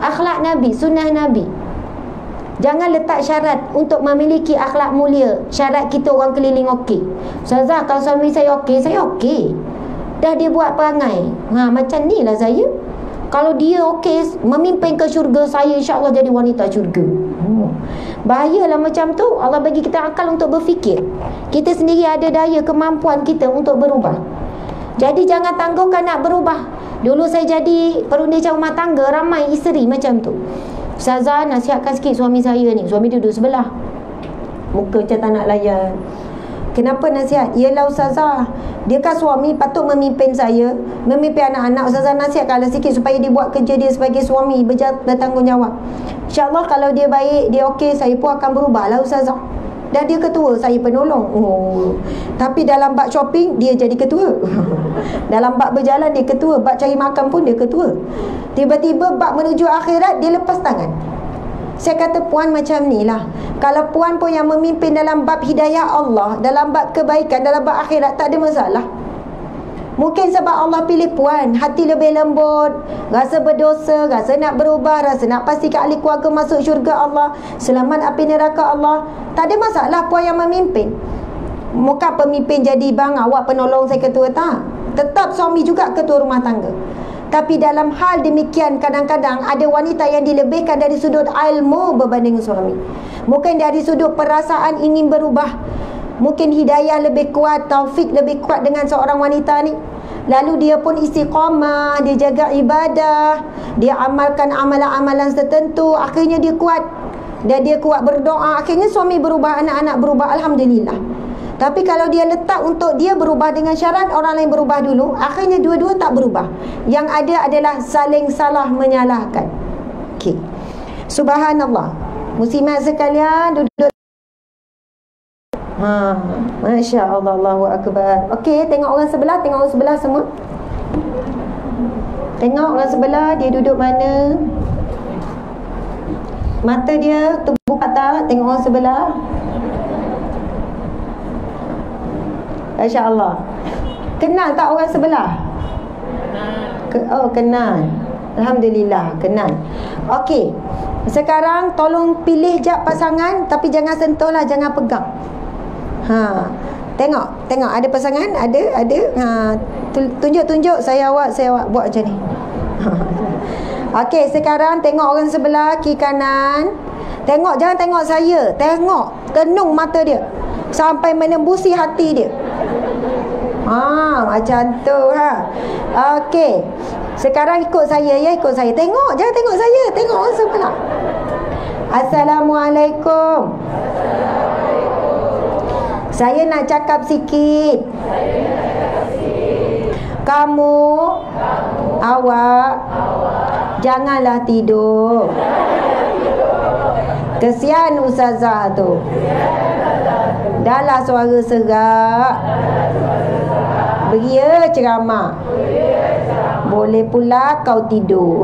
akhlak Nabi, sunnah Nabi. Jangan letak syarat untuk memiliki akhlak mulia. Syarat kita orang keliling okey. Ustazah kalau suami saya okey, saya okey. Dah dia buat perangai, macam ni lah saya. Kalau dia okey memimpin ke syurga, saya insya-Allah jadi wanita syurga. Bahayalah macam tu. Allah bagi kita akal untuk berfikir. Kita sendiri ada daya kemampuan kita untuk berubah. Jadi jangan tangguhkan nak berubah. Dulu saya jadi perunding rumah tangga, ramai isteri macam tu. Ustazah nasihatkan sikit suami saya ni. Suami duduk sebelah, muka macam tak nak layan. Kenapa nasihat? Yelah Ustazah, dia kan suami, patut memimpin saya, memimpin anak-anak. Ustazah nasihatkanlah sikit supaya dia buat kerja dia sebagai suami, bertanggungjawab. InsyaAllah kalau dia baik, dia okey, saya pun akan berubah lah Ustazah. dah dia ketua, saya penolong. Oh. Tapi dalam bab shopping dia jadi ketua. Dalam bab berjalan dia ketua, bab cari makan pun dia ketua. Tiba-tiba bab menuju akhirat dia lepas tangan. Saya kata puan macam ni lah. Kalau puan pun yang memimpin dalam bab hidayah Allah, dalam bab kebaikan, dalam bab akhirat, tak ada masalah. Mungkin sebab Allah pilih puan, hati lebih lembut, rasa berdosa, rasa nak berubah, rasa nak pastikan ahli keluarga masuk syurga Allah, selamat api neraka Allah. Tak ada masalah puan yang memimpin. Bukan pemimpin jadi bang awak penolong saya ketua, tak. Tetap suami juga ketua rumah tangga. Tapi dalam hal demikian, kadang-kadang ada wanita yang dilebihkan dari sudut ilmu berbanding suami. Mungkin dari sudut perasaan ingin berubah, mungkin hidayah lebih kuat, taufik lebih kuat dengan seorang wanita ni. Lalu dia pun istiqamah, dia jaga ibadah, dia amalkan amalan-amalan tertentu, akhirnya dia kuat. Dan dia kuat berdoa, akhirnya suami berubah, anak-anak berubah, alhamdulillah. Tapi kalau dia letak untuk dia berubah dengan syarat orang lain berubah dulu, akhirnya dua-dua tak berubah. Yang ada adalah saling salah menyalahkan. Okey. Subhanallah. Muslimat sekalian, duduk. Masya Allah, Allahu Akbar. Okey, tengok orang sebelah, tengok orang sebelah semua. Tengok orang sebelah, dia duduk mana? Mata dia terbuka tak? Tengok orang sebelah. Masya Allah. Kenal tak orang sebelah? Kenal. Alhamdulillah, kenal. Okey. Sekarang tolong pilih jap pasangan, tapi jangan sentuhlah, jangan pegang. Tengok ada pasangan, ada. Tunjuk saya awak buat macam ni. Okey, sekarang tengok orang sebelah, kiri kanan. Tengok, jangan tengok saya. Tengok, tenung mata dia sampai menembusi hati dia. Macam tu Okey. Sekarang ikut saya ya, ikut saya. Tengok, jangan tengok saya, tengok orang sebelah. Assalamualaikum. Saya nak cakap sikit. Kamu, awak, janganlah tidur. Kesian ustazah tu. Dahlah suara serak. Beria ceramah. Boleh pula kau tidur.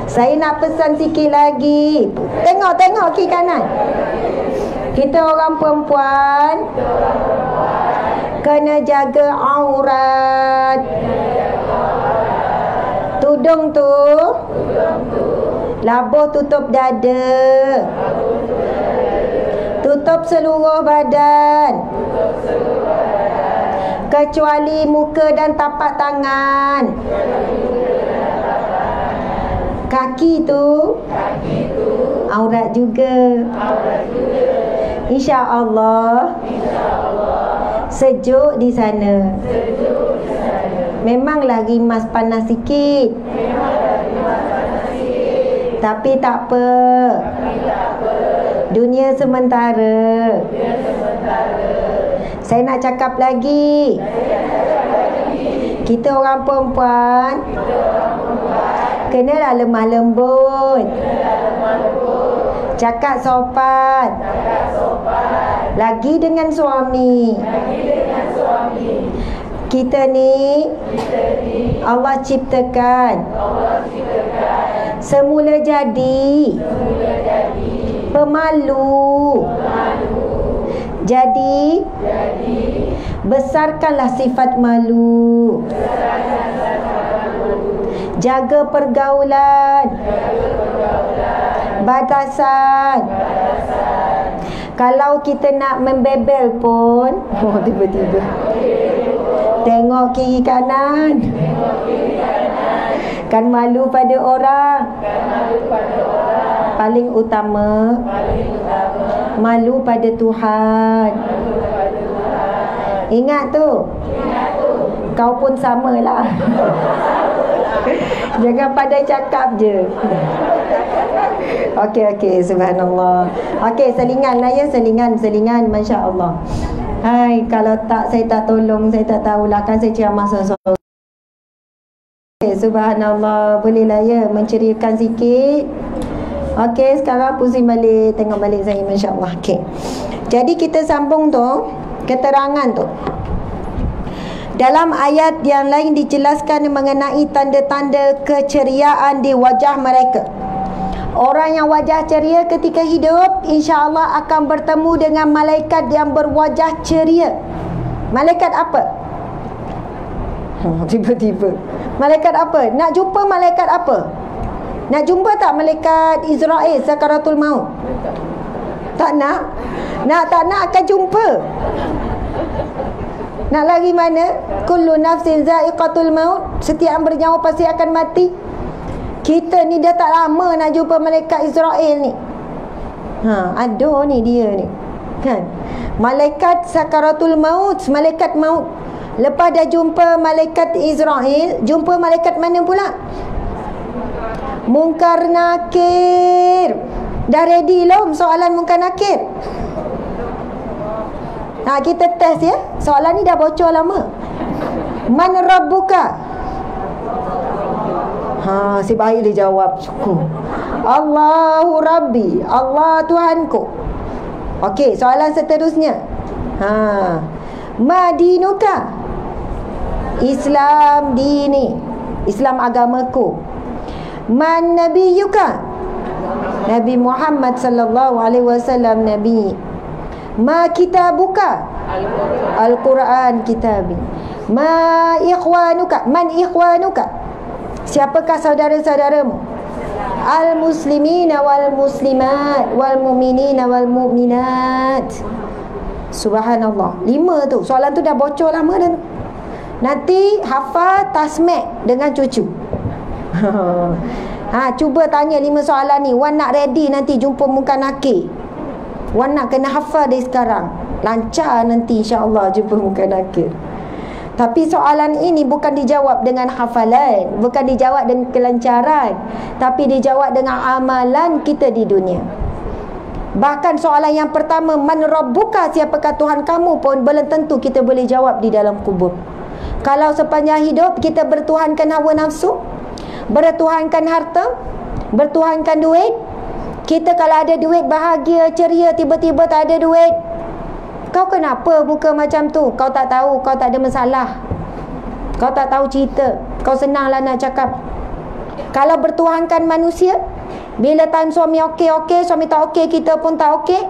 Saya nak pesan sikit lagi. Tengok kiri kanan. Kita orang perempuan kena jaga aurat. Tudung tu labuh tutup dada, tutup seluruh badan, kecuali muka dan tapak tangan. Kaki tu aurat juga. InsyaAllah sejuk di sana. Memanglah rimas panas sikit, tapi tak apa. Dunia sementara. Saya nak cakap lagi. Kita orang perempuan kenalah lemah lembut, cakap sopan, lagi dengan suami. Kita ni Allah ciptakan semula jadi pemalu. Jadi besarkanlah sifat malu. Jaga pergaulan, batasan. Kalau kita nak membebel pun, tiba-tiba tengok kiri kanan. Kan malu pada orang. Paling utama malu pada Tuhan. Ingat tu. Kau pun samalah. Jangan pandai cakap je. Okey, subhanallah. Okey, selingan lah ya, selingan, Masya Allah. Hai, kalau tak, saya tak tolong, saya tak tahulah, kan saya ceramah seorang. Okay, subhanallah, bolehlah ya, menceriakan sikit. Okey, sekarang pusing balik, tengok balik saya, masya-Allah. Okey. Jadi kita sambung tu keterangan tu. Dalam ayat yang lain dijelaskan mengenai tanda-tanda keceriaan di wajah mereka. Orang yang wajah ceria ketika hidup, insya-Allah akan bertemu dengan malaikat yang berwajah ceria. Malaikat apa? Tiba-tiba. Malaikat apa? Nak jumpa malaikat apa? Nak jumpa tak malaikat Israel sakaratul maut? Tak nak? Tak nak akan jumpa. Nak lari mana? Kullu nafsin za'iqatul maut. Setiap yang bernyawa pasti akan mati. Kita ni dah tak lama nak jumpa malaikat Israel ni. Aduh ni dia ni. Kan? Malaikat sakaratul maut, malaikat maut. Lepas dah jumpa malaikat Israel, jumpa malaikat mana pula? Munkar Nakir. Dah ready belum soalan Munkar Nakir? Kita test ya. Soalan ni dah bocor lama. Man Rabbuka? Si baik dia jawab. Syukur. Allahu Rabbi. Allah Tuhanku. Okey, soalan seterusnya. Ma dinuka? Islam dini. Islam agamaku. Man nabiyuka? Nabi Muhammad sallallahu alaihi wasallam nabi. Ma kitabuka? Al-Quran kitabi. Ma ikhwanuka? Man ikhwanuka? Siapakah saudara-saudaramu? Al-muslimina wal muslimat wal mu'minina wal mu'minat. Subhanallah. 5 tu. Soalan tu dah bocor lama dah. Nanti hafal tasmek dengan cucu. Cuba tanya 5 soalan ni. Wan nak ready nanti jumpa Munkar Nakir. Wan nak kena hafal dari sekarang. Lancar nanti insya-Allah jumpa Munkar Nakir. Tapi soalan ini bukan dijawab dengan hafalan, bukan dijawab dengan kelancaran, tapi dijawab dengan amalan kita di dunia. Bahkan soalan yang pertama, man rabbuka, siapakah Tuhan kamu pun belum tentu kita boleh jawab di dalam kubur. Kalau sepanjang hidup kita bertuhankan hawa nafsu, bertuhankan harta, bertuhankan duit. Kita kalau ada duit bahagia, ceria, tiba-tiba tak ada duit. Kau kenapa muka macam tu? Kau tak tahu, kau tak ada masalah. Kau tak tahu cerita. Kau senanglah nak cakap. Kalau bertuhankan manusia, bila time suami okey, suami tak okey, kita pun tak okey.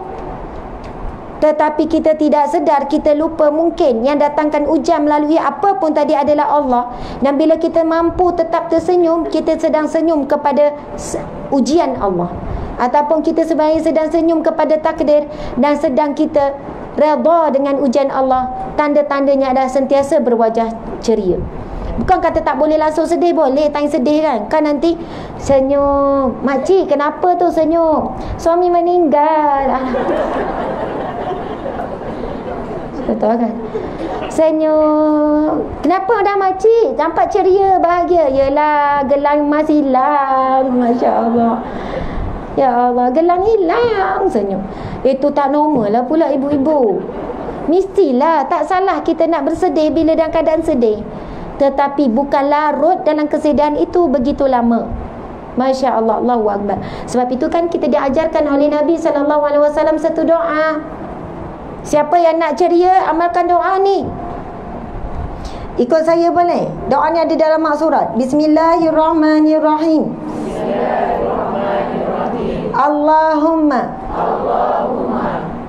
Tetapi kita tidak sedar, kita lupa mungkin yang datangkan ujian melalui apa pun tadi adalah Allah. Dan bila kita mampu tetap tersenyum, kita sedang senyum kepada ujian Allah. Ataupun kita sebenarnya sedang senyum kepada takdir dan sedang kita redha dengan ujian Allah. Tanda-tandanya adalah sentiasa berwajah ceria. Bukan kata tak boleh langsung sedih, boleh tanya sedih kan. Kan nanti senyum. Makcik kenapa tu senyum? Suami meninggal. Betul kan? Senyum. Kenapa dah makcik? Nampak ceria, bahagia. Yelah, gelang emas hilang. Masya Allah. Ya Allah, gelang hilang. Senyum. Itu tak normal lah pula ibu-ibu. Mestilah, tak salah kita nak bersedih bila dalam keadaan sedih. Tetapi bukan larut dalam kesedihan itu begitu lama. Masya Allah, Allahu Akbar. Sebab itu kan kita diajarkan oleh Nabi SAW satu doa. Siapa yang nak ceria, amalkan doa ni. Ikut saya boleh? Doa ni ada dalam mak surat. Bismillahirrahmanirrahim. Allahumma.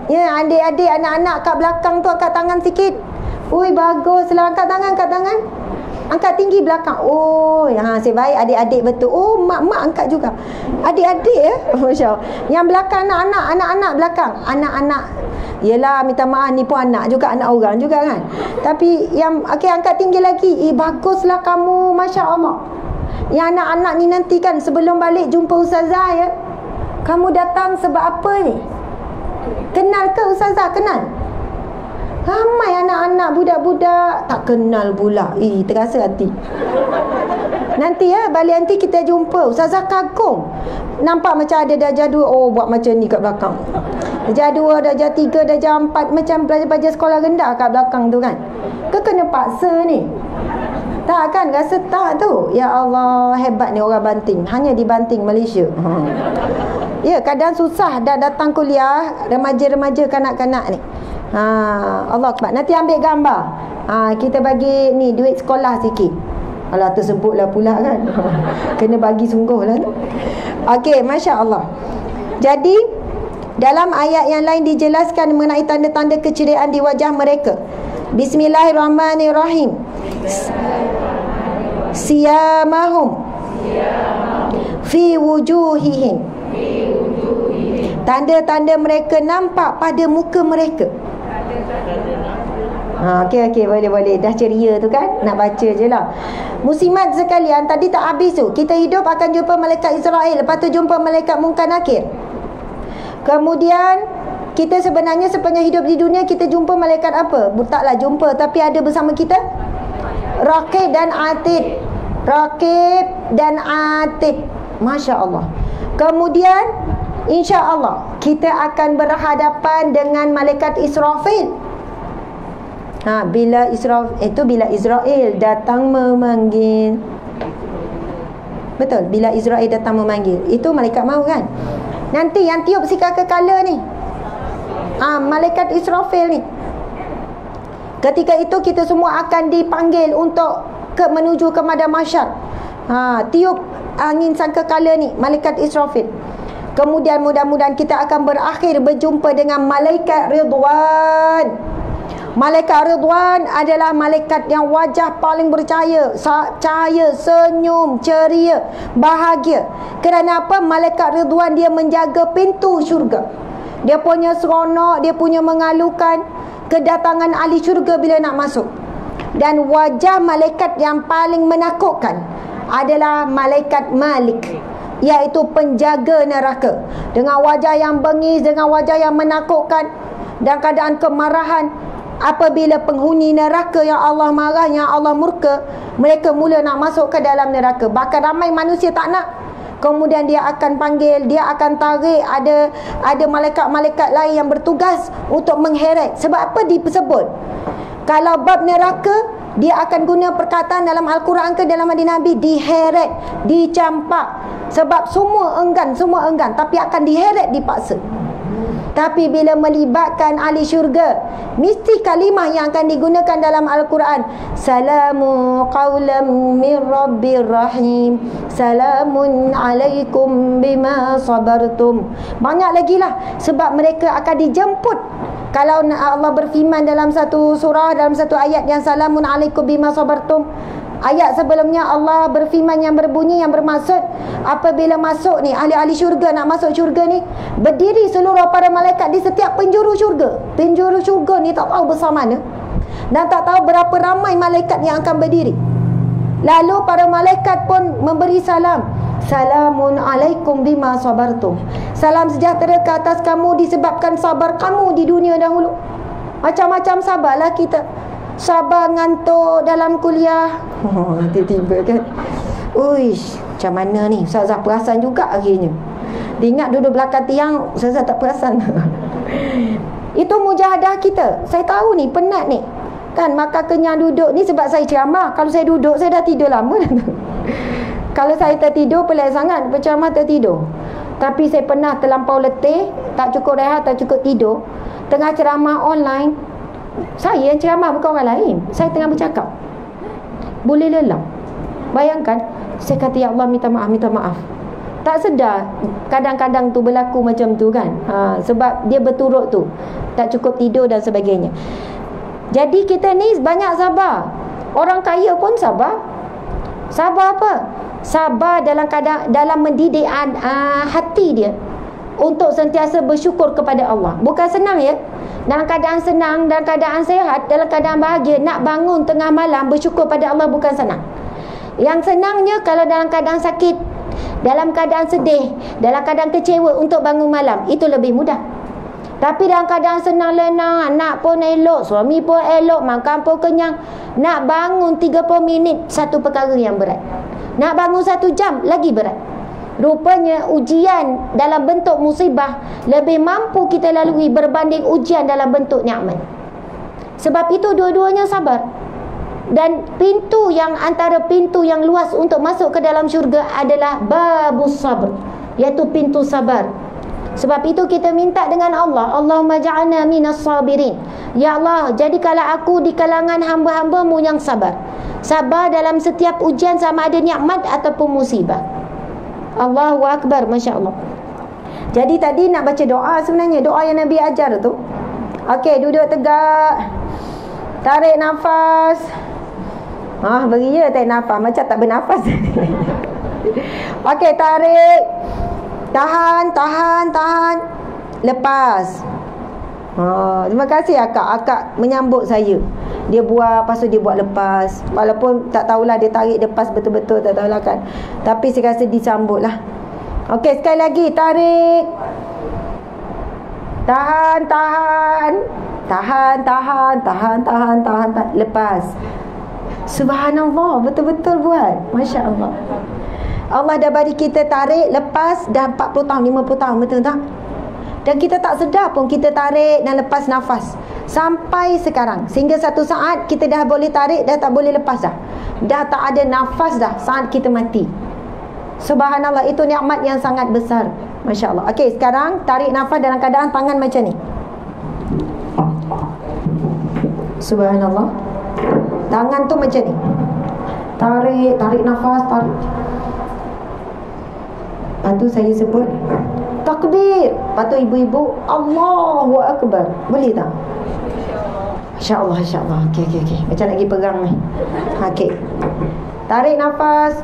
Ya, adik-adik, anak-anak kat belakang tu angkat tangan sikit. Ui, baguslah. Angkat tangan. Angkat tinggi belakang. Oh, nasib baik adik-adik betul. Oh, mak-mak angkat juga. Adik-adik ya. Masya Allah. Yang belakang anak-anak belakang. Anak-anak. Yelah, minta maaf ni pun anak juga, anak orang juga kan. Tapi yang angkat tinggi lagi. Baguslah kamu, Masya Allah. Yang anak-anak ni nanti kan sebelum balik jumpa Ustazah ya. Kamu datang sebab apa ni? Kenal ke Ustazah? Kenal? Ramai anak-anak, budak-budak tak kenal pula. Terasa hati. Nanti ya, balik nanti kita jumpa Ustazah kagum. Nampak macam ada darjah 2. Oh, buat macam ni kat belakang. Darjah 2, darjah 3, darjah 4. Macam pelajar-pelajar sekolah rendah kat belakang tu kan. Kau kena paksa ni. Tak kan, rasa tak tu. Ya Allah, hebat ni orang Banting. Hanya di Banting, Malaysia. Ya, kadang susah dah datang kuliah remaja-remaja kanak-kanak ni. Allah Akbar. Nanti ambil gambar. Kita bagi ni duit sekolah sikit. Alah, tersebutlah pula kan. Kena bagi sungguh lah tu. Okey, Masya Allah. Jadi dalam ayat yang lain dijelaskan mengenai tanda-tanda keceriaan di wajah mereka. Bismillahirrahmanirrahim. Siyamahum fi wujuhihim. Tanda-tanda mereka nampak pada muka mereka. Okey, boleh. Dah ceria tu kan. Nak baca je lah. Muslimat sekalian, tadi tak habis tu. Kita hidup akan jumpa malaikat Israel. Lepas tu jumpa malaikat Munkar Nakir. Kemudian kita sebenarnya sepanjang hidup di dunia kita jumpa malaikat apa? Taklah jumpa, tapi ada bersama kita Raqib dan Atid. Raqib dan Atid. Masya Allah. Kemudian insya Allah kita akan berhadapan dengan malaikat Israfil. Bila Israel datang memanggil. Betul, bila Israel datang memanggil. Itu malaikat maut kan. Nanti yang tiup sikar kekala ni, malaikat Israfil ni. Ketika itu kita semua akan dipanggil untuk menuju ke Madang Mahsyar. Tiup angin sangkakala ni, malaikat Israfil. Kemudian mudah-mudahan kita akan berakhir berjumpa dengan malaikat Ridwan. Malaikat Ridwan adalah malaikat yang wajah paling bercahaya, cahaya, senyum, ceria, bahagia. Kerana apa? Malaikat Ridwan dia menjaga pintu syurga. Dia punya seronok, dia punya mengalukan kedatangan ahli syurga bila nak masuk. Dan wajah malaikat yang paling menakutkan adalah malaikat Malik, iaitu penjaga neraka. Dengan wajah yang bengis, dengan wajah yang menakutkan dan keadaan kemarahan. Apabila penghuni neraka yang Allah marah, yang Allah murka, mereka mula nak masuk ke dalam neraka. Bahkan ramai manusia tak nak. Kemudian dia akan panggil, dia akan tarik. Ada malaikat-malaikat lain yang bertugas untuk mengheret. Sebab apa disebut? Kalau bab neraka, dia akan guna perkataan dalam Al-Quran ke dalam hadis Nabi, diheret, dicampak. Sebab semua enggan, tapi akan diheret, dipaksa. Tapi bila melibatkan ahli syurga, mesti kalimah yang akan digunakan dalam Al-Quran, salamu qawlam min rabbir rahim, salamun alaikum bima sabartum. Banyak lagi lah. Sebab mereka akan dijemput. Kalau Allah berfirman dalam satu surah, dalam satu ayat yang salamun alaikum bima sabartum, ayat sebelumnya Allah berfirman yang berbunyi, yang bermaksud apabila masuk ni, ahli-ahli syurga nak masuk syurga ni, berdiri seluruh para malaikat di setiap penjuru syurga. Penjuru syurga ni tak tahu besar mana, dan tak tahu berapa ramai malaikat yang akan berdiri. Lalu para malaikat pun memberi salam, salamun alaikum bima sabartum. Salam sejahtera ke atas kamu disebabkan sabar kamu di dunia dahulu. Macam-macam sabarlah kita. Sabar ngantuk dalam kuliah. Tiba-tiba kan, uish, macam mana ni? Ustazah perasan juga akhirnya. Dia ingat duduk belakang tiang, Ustazah tak perasan. Itu mujahadah kita. Saya tahu ni, penat ni kan, maka kenyang duduk ni sebab saya ceramah. Kalau saya duduk, saya dah tidur lama. Kalau saya tertidur, pelik sangat berceramah tertidur. Tapi saya pernah terlampau letih, tak cukup rehat, tak cukup tidur, tengah ceramah online. Saya yang ceramah, bukan orang lain. Saya tengah bercakap, boleh lelam. Bayangkan, saya kata, ya Allah, minta maaf. Tak sedar kadang-kadang tu berlaku macam tu kan. Sebab dia berturut tu, tak cukup tidur dan sebagainya. Jadi kita ni banyak sabar. Orang kaya pun sabar. Sabar apa? Sabar dalam mendidik hati dia untuk sentiasa bersyukur kepada Allah. Bukan senang ya. Dalam keadaan senang, dalam keadaan sehat, dalam keadaan bahagia, nak bangun tengah malam bersyukur pada Allah bukan senang. Yang senangnya kalau dalam keadaan sakit, dalam keadaan sedih, dalam keadaan kecewa untuk bangun malam, itu lebih mudah. Tapi dalam keadaan senang lenang, anak pun elok, suami pun elok, makan pun kenyang, nak bangun 30 minit satu perkara yang berat. Nak bangun 1 jam lagi berat. Rupanya ujian dalam bentuk musibah lebih mampu kita lalui berbanding ujian dalam bentuk nikmat. Sebab itu dua-duanya sabar. Dan pintu yang antara pintu yang luas untuk masuk ke dalam syurga adalah babus sabr, iaitu pintu sabar. Sebab itu kita minta dengan Allah, Allahumma ja'alna minas sabirin. Ya Allah, jadikanlah aku di kalangan hamba-hambamu yang sabar. Sabar dalam setiap ujian, sama ada nikmat ataupun musibah. Allahu Akbar, Masya Allah. Jadi tadi nak baca doa, sebenarnya doa yang Nabi ajar tu. Okey, duduk tegak, tarik nafas. Beri je tarik nafas, macam tak bernafas. Okey, tarik, tahan, lepas. Terima kasih akak menyambut saya. Dia buat, lepas tu dia buat lepas. Walaupun tak tahulah dia tarik lepas betul-betul, tak tahulah kan. Tapi saya rasa disambut lah. Okey, sekali lagi, tarik, tahan, lepas. Subhanallah, betul-betul buat. Masya Allah. Allah dah bagi kita tarik, lepas dah 40 tahun, 50 tahun, betul tak? Dan kita tak sedar pun kita tarik dan lepas nafas sampai sekarang. Sehingga satu saat kita dah boleh tarik, dah tak boleh lepas dah. Dah tak ada nafas dah saat kita mati. Subhanallah, itu nikmat yang sangat besar. Masya Allah. Okey, sekarang tarik nafas dalam keadaan tangan macam ni. Subhanallah. Tangan tu macam ni. Tarik nafas, tarik. Lepas tu saya sebut takbir. Lepas tu ibu-ibu Allahu Akbar. Boleh tak? InsyaAllah, insyaAllah. Okey. Macam nak pergi perang ni. Okey. Tarik nafas.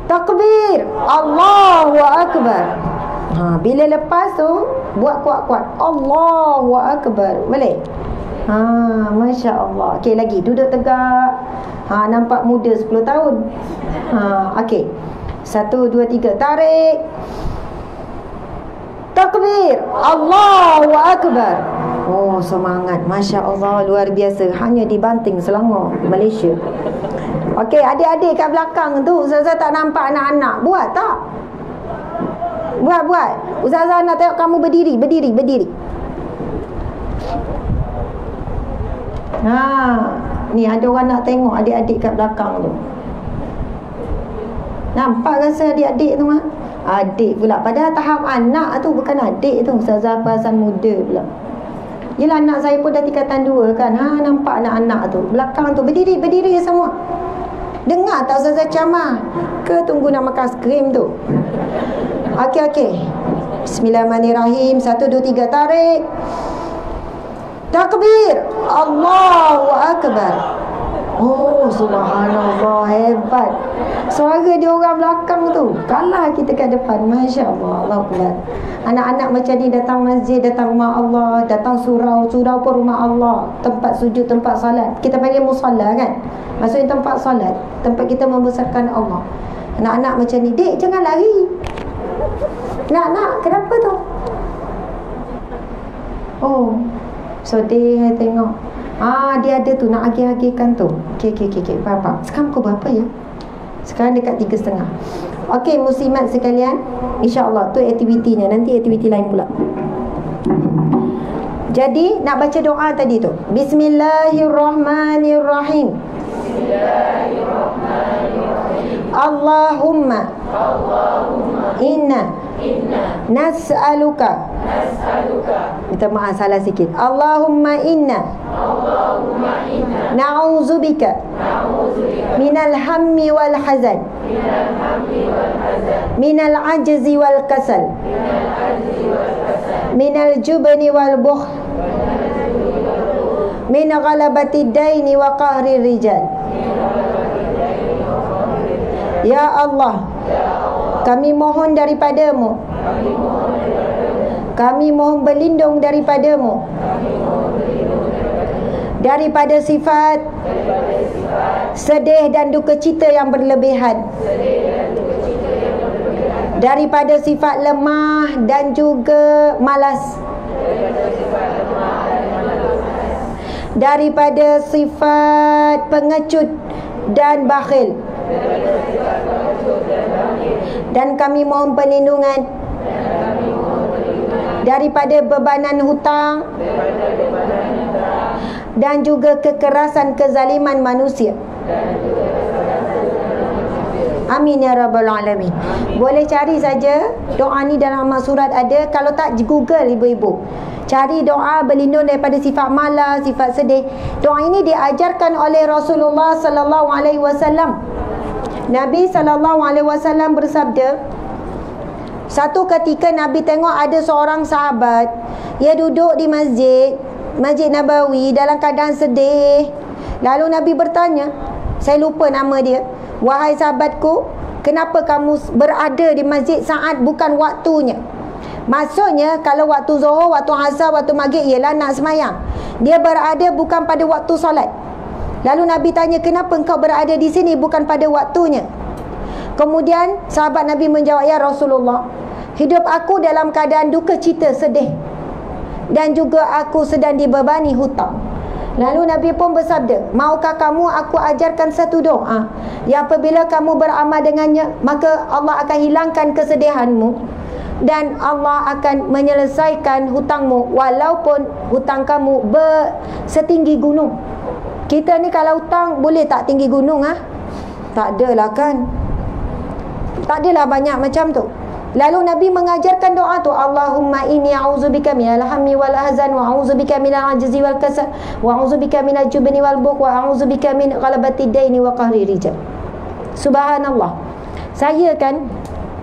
Takbir. Allahu Akbar. Bila lepas tu buat kuat-kuat. Allahu Akbar. Boleh? Masya Allah. Okey, lagi duduk tegak. Nampak muda 10 tahun. Okey. 1, 2, 3. Tarik. Takbir. Allahu Akbar. Oh, semangat. Masya Allah, luar biasa. Hanya dibanting Selangor, Malaysia. Okey, adik-adik kat belakang tu, Ustazah tak nampak anak-anak. Buat tak? Buat. Ustazah nak tengok kamu berdiri. Ni ada orang nak tengok adik-adik kat belakang tu. Nampak rasa adik-adik tu mah? Adik pula. Padahal tahap anak tu, bukan adik tu. Ustazah perasan muda pula. Yelah, anak saya pun dah tingkatan 2 kan. Nampak anak-anak tu belakang tu berdiri semua. Dengar tak Ustazah ceramah? Ke tunggu nak makan skrim tu? Okey. Bismillahirrahmanirrahim. 1, 2, 3. Tarik. Takbir. Allahu Akbar. Oh, subhanallah, hebat. Suara dia orang belakang tu kalah kita kat depan. Masya Allah. Allah Akbar. Anak-anak macam ni datang masjid, datang rumah Allah, datang surau pun rumah Allah, tempat sujud, tempat salat. Kita panggil musalla kan, maksudnya tempat salat, tempat kita membesarkan Allah. Anak-anak macam ni, dek jangan lari. Nak kenapa tu? Oh, sedih tengok. Dia ada tu nak agih-agihkan tu. Okey. Faham. Sekarang pukul berapa ya? Sekarang dekat 3.30. Okey, muslimat sekalian, insya-Allah tu aktivitinya. Nanti aktiviti lain pula. Jadi nak baca doa tadi tu. Bismillahirrahmanirrahim. Allahumma inna nas'aluka. Minta maaf salah sikit. Allahumma inna na'udzubika minal hammi wal hazan, minal ajzi wal kasal, minal jubni wal bukhl, min ghalabati daini wa qahri rijal. Ya Allah, kami mohon daripadamu, kami mohon berlindung daripadamu daripada sifat sedih dan duka cita yang berlebihan, daripada sifat lemah dan juga malas, daripada sifat pengecut dan bakhil, dan kami mohon perlindungan daripada bebanan hutang dan juga kekerasan kezaliman manusia. Amin ya rabbal alamin. Boleh cari saja doa ni dalam amal surat ada. Kalau tak, Google ibu-ibu. Cari doa berlindung daripada sifat malas, sifat sedih. Doa ini diajarkan oleh Rasulullah sallallahu alaihi wasallam. Nabi sallallahu alaihi wasallam bersabda, satu ketika Nabi tengok ada seorang sahabat, dia duduk di Masjid Nabawi dalam keadaan sedih. Lalu Nabi bertanya, saya lupa nama dia, wahai sahabatku, kenapa kamu berada di masjid saat bukan waktunya? Maksudnya kalau waktu Zuhur, waktu Asar, waktu Maghrib ialah nak semayang. Dia berada bukan pada waktu solat. Lalu Nabi tanya, kenapa engkau berada di sini bukan pada waktunya? Kemudian sahabat Nabi menjawab, ya Rasulullah, hidup aku dalam keadaan duka cita, sedih, dan juga aku sedang dibebani hutang. Lalu Nabi pun bersabda, maukah kamu aku ajarkan satu doa yang apabila kamu beramal dengannya, maka Allah akan hilangkan kesedihanmu dan Allah akan menyelesaikan hutangmu walaupun hutang kamu setinggi gunung. Kita ni kalau hutang boleh tak tinggi gunung? Tak adalah kan? Tak adalah banyak macam tu. Lalu Nabi mengajarkan doa tu, Allahumma inni a'udzubika minal hammi wal ahzan wa a'udzubika minal ajzi wal kasal wa a'udzubika minal jubni wal bukh wa a'udzubika min ghalabati daini wa qahri rijal. Subhanallah. Saya kan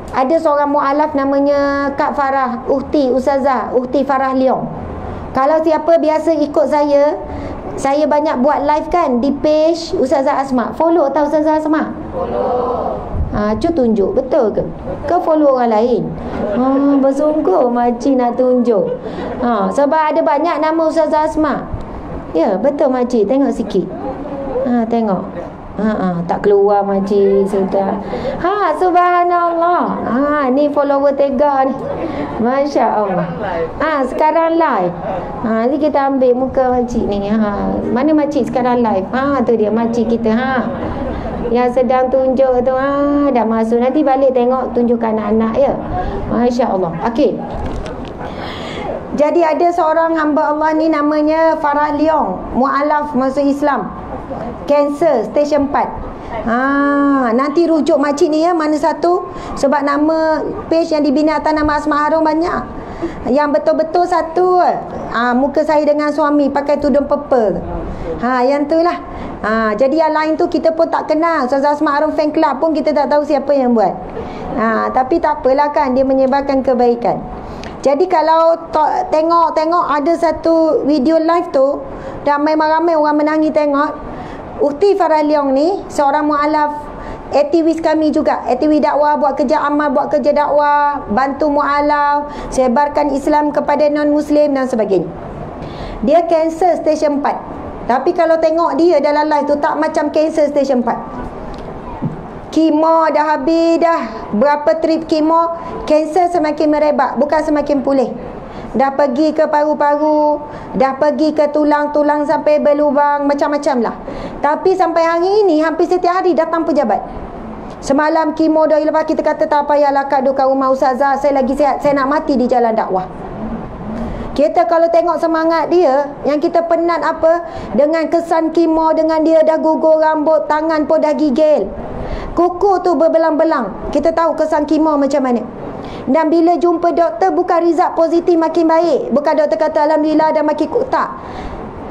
ada seorang mualaf namanya Kak Farah Ustazah Uhti Farah Leong. Kalau siapa biasa ikut saya banyak buat live kan di page Ustazah Asma. Follow tak Ustazah Asma? Follow. Cu tunjuk betul ke? Ke follow orang lain? Bersungguh makcik nak tunjuk. Sebab ada banyak nama Ustazah Asma. Ya, betul makcik, tengok sikit. Tengok. Tak keluar makcik sudah. Subhanallah. Ni follower Tega ni. Masya Allah. Sekarang live. Ni kita ambil muka makcik ni. Mana makcik sekarang live? Tu dia makcik kita. Yang sedang tunjuk tu, dah masuk. Nanti balik tengok tunjukkan anak-anak ya. Masya Allah. Okey. Jadi ada seorang hamba Allah ni namanya Farah Leong, mualaf masuk Islam. Kanser stesen 4. Nanti rujuk makcik ni ya, mana satu. Sebab nama page yang dibina atas nama Asma Harum banyak. Yang betul-betul satu, muka saya dengan suami pakai tudung purple. Yang tu lah. Jadi yang lain tu kita pun tak kenal. Ustazah Asma Harum fan club pun kita tak tahu siapa yang buat. Tapi tak apalah kan, dia menyebarkan kebaikan. Jadi kalau tengok ada satu video live tu, ramai-ramai orang menangis tengok. Uhti Farah Leong ni seorang mualaf, aktivis kami juga, aktivis dakwah, buat kerja amal, buat kerja dakwah, bantu mualaf, sebarkan Islam kepada non-Muslim dan sebagainya. Dia kanser stesen 4. Tapi kalau tengok dia dalam live tu, tak macam kanser stesen 4. Kemo dah habis dah. Berapa trip kemo, kanser semakin merebak, bukan semakin pulih. Dah pergi ke paru-paru, dah pergi ke tulang-tulang sampai berlubang, macam-macam lah. Tapi sampai hari ini, hampir setiap hari datang pejabat. Semalam kemo dah lepas, kita kata tak payahlah kak duduk kat rumah Ustazah, saya lagi sihat, saya nak mati di jalan dakwah. Kita kalau tengok semangat dia, yang kita penat apa? Dengan kesan kemo, dengan dia dah gugur rambut, tangan pun dah gigil, kuku tu berbelang-belang. Kita tahu kesan kemo macam mana. Dan bila jumpa doktor, bukan result positif makin baik, bukan doktor kata Alhamdulillah dah makin tak.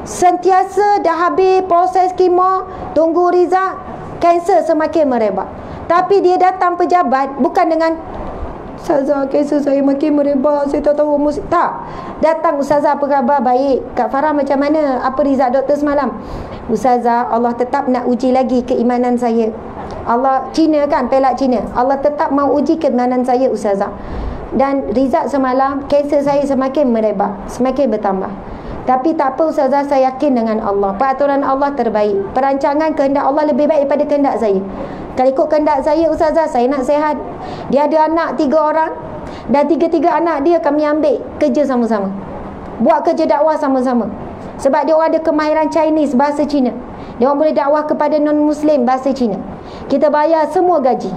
Sentiasa dah habis proses kemo, tunggu result, kanser semakin merebak. Tapi dia datang pejabat bukan dengan Ustazah, kanser saya makin merebak, saya tak tahu tak. Datang, Ustazah apa khabar? Baik. Kak Farah macam mana? Apa result doktor semalam? Ustazah, Allah tetap nak uji lagi keimanan saya. Allah, Cina kan, pelak Cina, Allah tetap mau uji keimanan saya Ustazah. Dan result semalam, kanser saya semakin merebak, semakin bertambah. Tapi tak apa Ustazah, saya yakin dengan Allah. Peraturan Allah terbaik. Perancangan kehendak Allah lebih baik daripada kehendak saya. Kalau ikut kehendak saya Ustazah, saya nak sehat. Dia ada anak 3 orang, dan 3-3 anak dia kami ambil kerja sama-sama, buat kerja dakwah sama-sama. Sebab dia orang ada kemahiran Chinese, bahasa Cina. Dia orang boleh dakwah kepada non-Muslim bahasa Cina. Kita bayar semua gaji,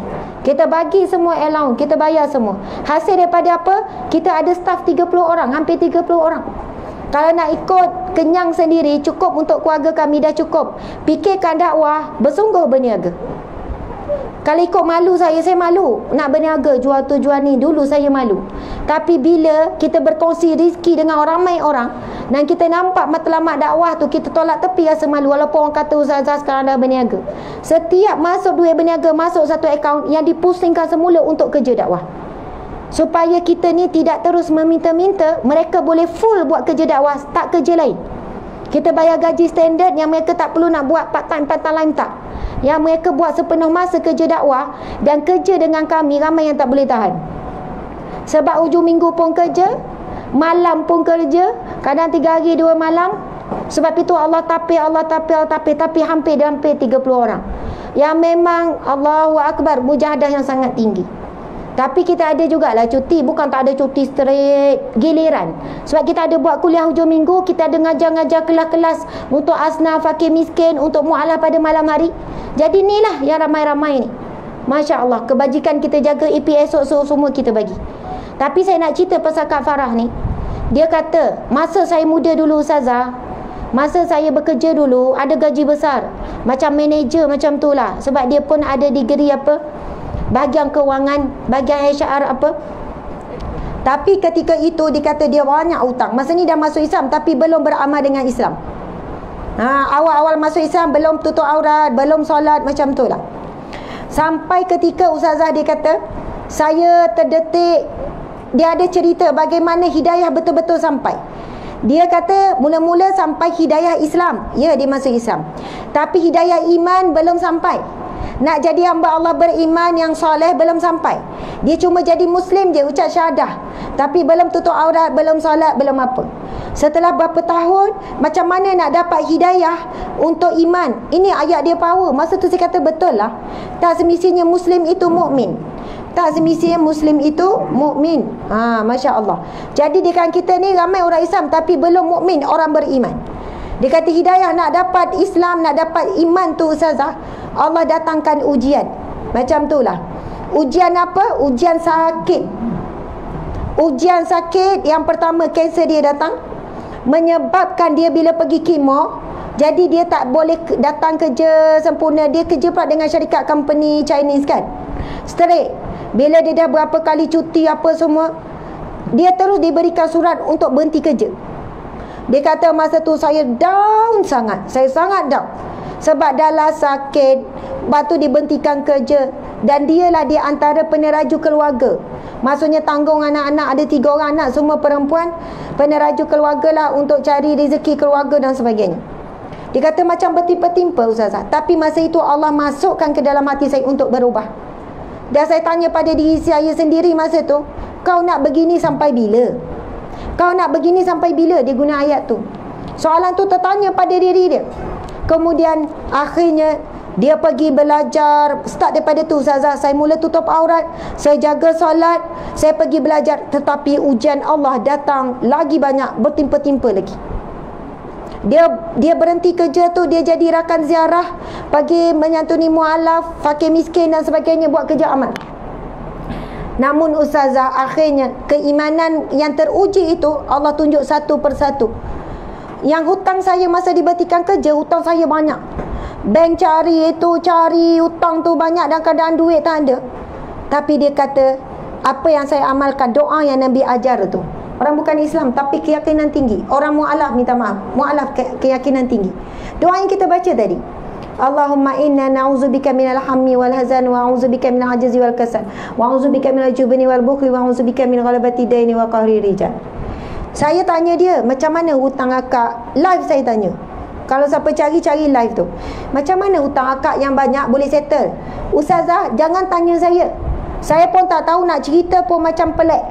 kita bagi semua allowance, kita bayar semua. Hasil daripada apa? Kita ada staff 30 orang, hampir 30 orang. Kalau nak ikut kenyang sendiri, cukup untuk keluarga kami dah cukup. Fikirkan dakwah, bersungguh berniaga. Kalau ikut malu saya malu. Nak berniaga, jual tu jual ni, dulu saya malu. Tapi bila kita berkongsi rezeki dengan ramai orang, dan kita nampak matlamat dakwah tu, kita tolak tepi rasa malu. Walaupun orang kata ustazah sekarang dah berniaga. Setiap masuk duit berniaga, masuk satu akaun yang dipusingkan semula untuk kerja dakwah. Supaya kita ni tidak terus meminta-minta, mereka boleh full buat kerja dakwah, tak kerja lain. Kita bayar gaji standard yang mereka tak perlu nak buat part time tak. Yang mereka buat sepenuh masa kerja dakwah, dan kerja dengan kami ramai yang tak boleh tahan. Sebab ujung minggu pun kerja, malam pun kerja, kadang 3 hari 2 malam. Sebab itu Allah tapir, tapi hampir 30 orang yang memang Allahu Akbar, mujahadah yang sangat tinggi. Tapi kita ada jugalah cuti. Bukan tak ada cuti straight giliran. Sebab kita ada buat kuliah hujung minggu, kita ada ngajar-ngajar kelas-kelas untuk asnaf, fakir miskin, untuk mu'alah pada malam hari. Jadi inilah yang ramai-ramai ni. Masya Allah, kebajikan kita jaga, EPS semua kita bagi. Tapi saya nak cerita pasal Kak Farah ni. Dia kata, masa saya muda dulu ustazah, masa saya bekerja dulu, ada gaji besar, macam manager macam tu lah. Sebab dia pun ada degree apa, bahagian kewangan, bahagian HR apa. Tapi ketika itu dia kata dia banyak hutang. Masa ni dah masuk Islam tapi belum beramal dengan Islam. Awal-awal masuk Islam belum tutup aurat, belum solat, macam tu lah. Sampai ketika ustazah dia kata, saya terdetik, dia ada cerita bagaimana hidayah betul-betul sampai. Dia kata mula-mula sampai hidayah Islam. Ya, dia masuk Islam. Tapi hidayah iman belum sampai. Nak jadi hamba Allah beriman yang soleh belum sampai. Dia cuma jadi Muslim je, ucap syahadah, tapi belum tutup aurat, belum solat, belum apa. Setelah berapa tahun, macam mana nak dapat hidayah untuk iman? Ini ayat dia power. Masa tu saya kata betul lah. Tak semestinya Muslim itu mukmin. Tak semestinya Muslim itu mukmin. Masya Allah. Jadi di kalangan kita ni ramai orang Islam tapi belum mukmin, orang beriman. Dia kata hidayah nak dapat Islam, nak dapat iman tu ustazah, Allah datangkan ujian. Macam tu lah. Ujian apa? Ujian sakit. Ujian sakit yang pertama, kanser dia datang, menyebabkan dia bila pergi kemo, jadi dia tak boleh datang kerja sempurna. Dia kerja pula dengan syarikat company Chinese kan, straight. Bila dia dah berapa kali cuti apa semua, dia terus diberikan surat untuk berhenti kerja. Dia kata masa tu saya down sangat. Saya sangat down. Sebab dah lah sakit, lepas tu diberhentikan kerja. Dan dialah dia antara peneraju keluarga. Maksudnya tanggung anak-anak, ada 3 orang anak, semua perempuan. Peneraju keluarga lah untuk cari rezeki keluarga dan sebagainya. Dia kata macam bertimpa-timpa ustazah. Tapi masa itu Allah masukkan ke dalam hati saya untuk berubah. Dan saya tanya pada diri saya sendiri masa tu, kau nak begini sampai bila? Kau nak begini sampai bila? Dia guna ayat tu. Soalan tu tertanya pada diri dia. Kemudian akhirnya dia pergi belajar. Start daripada tu ustazah, saya mula tutup aurat, saya jaga solat, saya pergi belajar. Tetapi ujian Allah datang lagi banyak, bertimpa-timpa lagi. Dia berhenti kerja tu, dia jadi rakan ziarah, pergi menyantuni mualaf, fakir miskin dan sebagainya, buat kerja amal. Namun ustazah, akhirnya keimanan yang teruji itu Allah tunjuk satu persatu. Yang hutang saya masa diberhentikan kerja, hutang saya banyak. Bank cari hutang tu banyak dan keadaan duit tak ada. Tapi dia kata, apa yang saya amalkan, doa yang Nabi ajar tu. Orang bukan Islam tapi keyakinan tinggi. Orang mu'alaf, minta maaf, mu'alaf keyakinan tinggi. Doa yang kita baca tadi, Allahumma inna na'udzubika minal hammi wal hazan wa a'udzubika minal ajzi wal kasal wa a'udzubika minal jubni wal bukhli wa a'udzubika min ghalabati daini wa qahri rijal. Saya tanya dia, macam mana hutang akak? Live saya tanya. Kalau siapa cari live tu. Macam mana hutang akak yang banyak boleh settle? Ustazah, jangan tanya saya. Saya pun tak tahu, nak cerita pun macam pelik.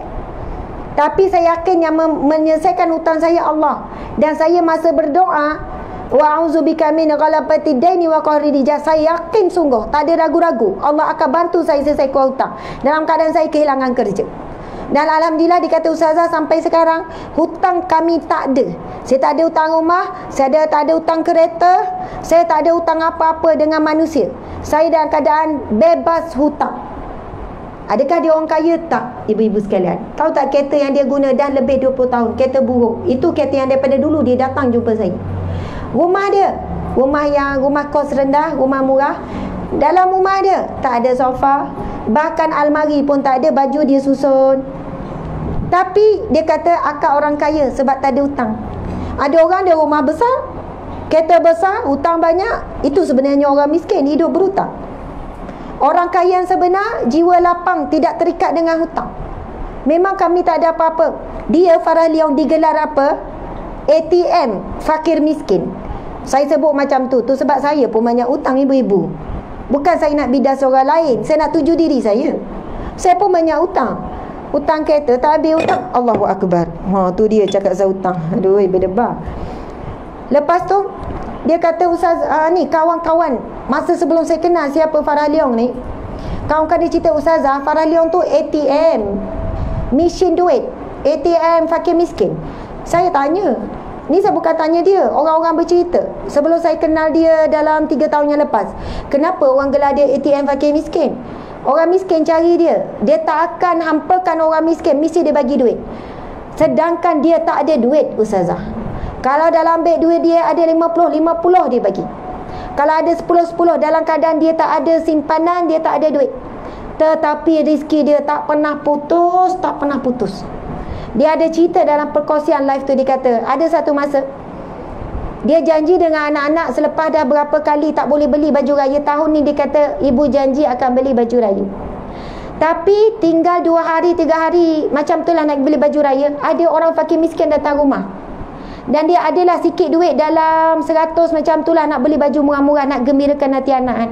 Tapi saya yakin yang menyelesaikan hutang saya Allah. Dan saya masa berdoa, wa a'udzubika min ghalabati daini wa qahri rijal, saya yakin sungguh, tak ada ragu-ragu, Allah akan bantu saya selesaikan hutang dalam keadaan saya kehilangan kerja. Dan alhamdulillah dikata ustazah sampai sekarang hutang kami tak ada. Saya tak ada hutang rumah, saya tak ada hutang kereta, saya tak ada hutang apa-apa dengan manusia. Saya dalam keadaan bebas hutang. Adakah dia orang kaya? Tak, ibu-ibu sekalian. Tahu tak kereta yang dia guna dah lebih 20 tahun, kereta buruk. Itu kereta yang daripada dulu dia datang jumpa saya. Rumah dia, rumah kos rendah, rumah murah, Dalam rumah dia tak ada sofa, bahkan almari pun tak ada, baju dia susun. Tapi dia kata akak orang kaya sebab tak ada hutang. Ada orang dia rumah besar, kereta besar, hutang banyak. Itu sebenarnya orang miskin, hidup berhutang. Orang kaya yang sebenar, jiwa lapang, tidak terikat dengan hutang. Memang kami tak ada apa-apa. Dia Farah Leong digelar apa? ATM fakir miskin. Saya sebut macam tu sebab saya pun banyak hutang ibu-ibu. Bukan saya nak bidas orang lain, saya nak tuju diri saya. Saya pun banyak hutang. Hutang kereta tak habis hutang. Allahu Akbar. Tu dia cakap saya hutang. Aduh, berdebar. Lepas tu dia kata Ustaz ni kawan-kawan masa sebelum saya kenal siapa Farah Leong ni, kawan-kawan dia cerita Ustazah Farah Leong tu ATM mesin duit, ATM fakir miskin. Saya tanya, ni saya bukan tanya dia, orang-orang bercerita sebelum saya kenal dia dalam 3 tahun yang lepas, kenapa orang gelar dia ATM fakir miskin? Orang miskin cari dia, dia tak akan hampakan orang miskin, mesti dia bagi duit. Sedangkan dia tak ada duit Ustazah. Kalau dalam beg duit dia ada 50 dia bagi. Kalau ada 10 dalam keadaan dia tak ada simpanan, dia tak ada duit. Tetapi rezeki dia tak pernah putus, tak pernah putus. Dia ada cerita dalam perkongsian live tu, dia kata ada satu masa dia janji dengan anak-anak selepas dah berapa kali tak boleh beli baju raya. Tahun ni dia kata ibu janji akan beli baju raya. Tapi tinggal 2 hari 3 hari macam tu lah nak beli baju raya, ada orang fakir miskin datang rumah. Dan dia adalah sikit duit dalam 100 macam tu lah nak beli baju murah-murah, nak gembirakan hati anak kan.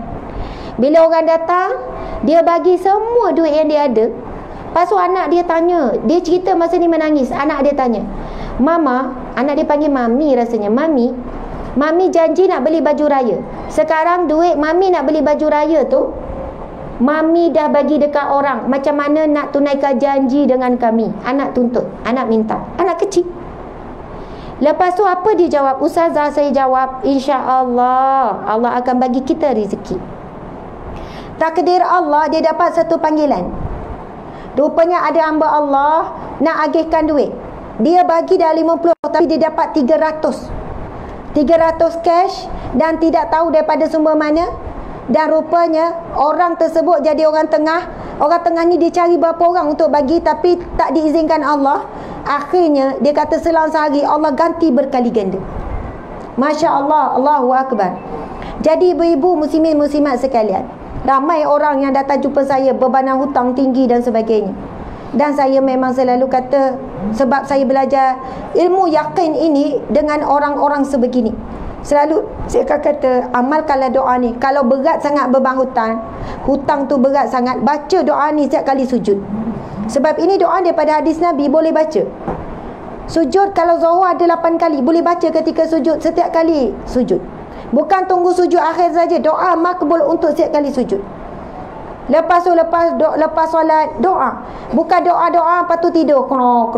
Bila orang datang, dia bagi semua duit yang dia ada. Lepas tu anak dia tanya, dia cerita masa ni menangis. Anak dia tanya, Mama, anak dia panggil Mami rasanya, Mami janji nak beli baju raya. Sekarang duit Mami nak beli baju raya tu Mami dah bagi dekat orang. Macam mana nak tunaikan janji dengan kami? Anak tuntut, anak minta, anak kecil. Lepas tu apa dia jawab? Ustazah, saya jawab, insya-Allah Allah akan bagi kita rezeki. Takdir Allah, dia dapat satu panggilan. Rupanya ada hamba Allah nak agihkan duit. Dia bagi dah 50 tapi dia dapat 300 cash dan tidak tahu daripada sumber mana. Dan rupanya orang tersebut jadi orang tengah. Orang tengah ni dia cari berapa orang untuk bagi tapi tak diizinkan Allah. Akhirnya dia kata selang sehari Allah ganti berkali ganda. Masya Allah, Allahu Akbar. Jadi ibu-ibu muslimin muslimat sekalian, ramai orang yang datang jumpa saya bebanan hutang tinggi dan sebagainya. Dan saya memang selalu kata, sebab saya belajar ilmu yakin ini dengan orang-orang sebegini, selalu saya kata amalkanlah doa ni. Kalau berat sangat beban hutang tu berat sangat, baca doa ni setiap kali sujud. Sebab ini doa daripada hadis Nabi, boleh baca. Sujud kalau zuhur ada 8 kali, boleh baca ketika sujud, setiap kali sujud. Bukan tunggu sujud akhir saja, doa makbul untuk setiap kali sujud. Lepas solat doa. Bukan doa-doa lepas tu tidur krong.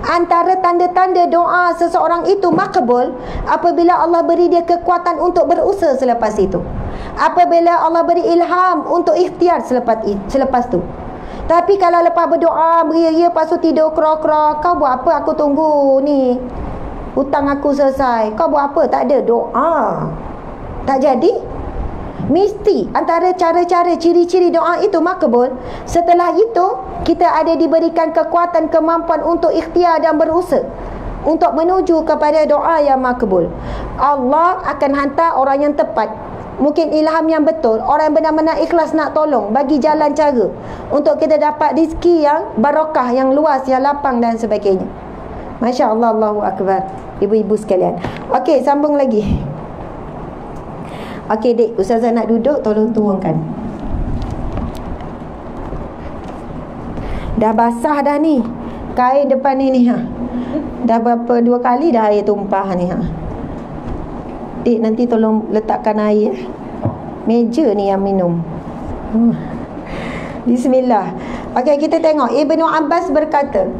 Antara tanda-tanda doa seseorang itu makbul apabila Allah beri dia kekuatan untuk berusaha selepas itu. Apabila Allah beri ilham untuk ikhtiar selepas tu. Tapi kalau lepas berdoa beria-ria lepas tu tidur krong, kau buat apa? Aku tunggu ni hutang aku selesai. Kau buat apa? Tak ada doa, tak jadi. Mesti antara cara-cara ciri-ciri doa itu makbul. Setelah itu kita ada diberikan kekuatan, kemampuan untuk ikhtiar dan berusaha untuk menuju kepada doa yang makbul. Allah akan hantar orang yang tepat, mungkin ilham yang betul, orang yang benar-benar ikhlas nak tolong, bagi jalan cara untuk kita dapat rezeki yang barakah, yang luas, yang lapang dan sebagainya. Masya Allah, Allahu Akbar. Ibu-ibu sekalian, okey, sambung lagi. Okey dek, Ustazah nak duduk, tolong turunkan. Dah basah dah ni kain depan ni ha. Dah berapa 2 kali dah air tumpah ni ha. Dek, nanti tolong letakkan air. Meja ni yang minum. Bismillah. Okey, kita tengok Ibnu Abbas berkata,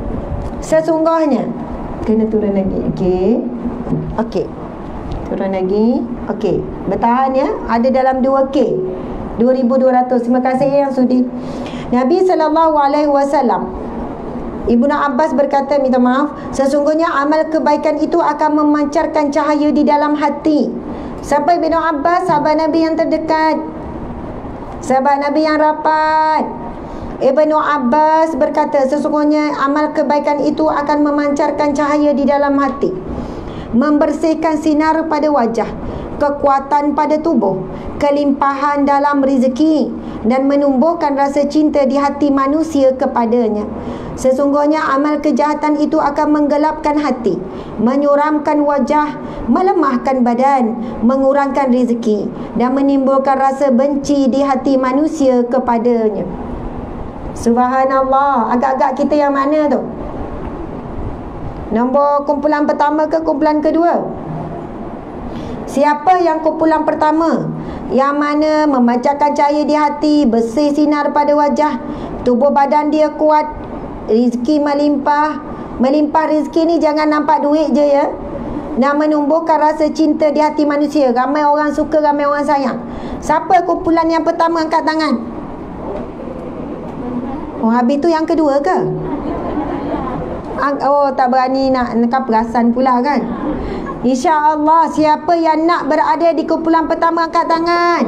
sesungguhnya, kena turun lagi. Okey, turun lagi. Okey, bertahan ya. Ada dalam 2K 2200. Terima kasih yang sudi. Nabi SAW, Ibnu Abbas berkata, minta maaf, sesungguhnya amal kebaikan itu akan memancarkan cahaya di dalam hati Siapa Ibnu Abbas? Sahabat Nabi yang terdekat, sahabat Nabi yang rapat. Ibnu Abbas berkata, sesungguhnya amal kebaikan itu akan memancarkan cahaya di dalam hati, membersihkan sinar pada wajah, kekuatan pada tubuh, kelimpahan dalam rezeki, dan menumbuhkan rasa cinta di hati manusia kepadanya. Sesungguhnya amal kejahatan itu akan menggelapkan hati, menyuramkan wajah, melemahkan badan, mengurangkan rezeki, dan menimbulkan rasa benci di hati manusia kepadanya. Subhanallah. Agak-agak kita yang mana tu? Nombor kumpulan pertama ke kumpulan kedua? Siapa yang kumpulan pertama? Yang mana memancarkan cahaya di hati, bersih sinar pada wajah, tubuh badan dia kuat, rezeki melimpah. Melimpah rezeki ni jangan nampak duit je ya. Dan menumbuhkan rasa cinta di hati manusia. Ramai orang suka, ramai orang sayang. Siapa kumpulan yang pertama? Angkat tangan. Oh, habis tu yang kedua ke? Oh, tak berani nak perasan pula kan? InsyaAllah, siapa yang nak berada di kumpulan pertama, angkat tangan.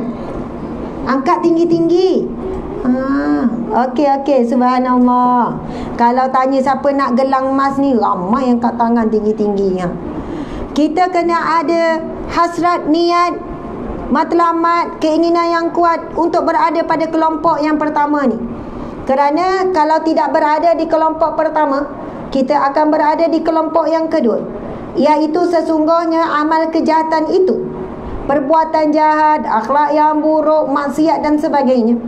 Angkat tinggi-tinggi. Okey, subhanallah. Kalau tanya siapa nak gelang emas ni, ramai yang angkat tangan tinggi-tinggi. Kita kena ada hasrat, niat, matlamat, keinginan yang kuat untuk berada pada kelompok yang pertama ni. Kerana kalau tidak berada di kelompok pertama, kita akan berada di kelompok yang kedua, iaitu sesungguhnya amal kejahatan itu, perbuatan jahat, akhlak yang buruk, maksiat dan sebagainya,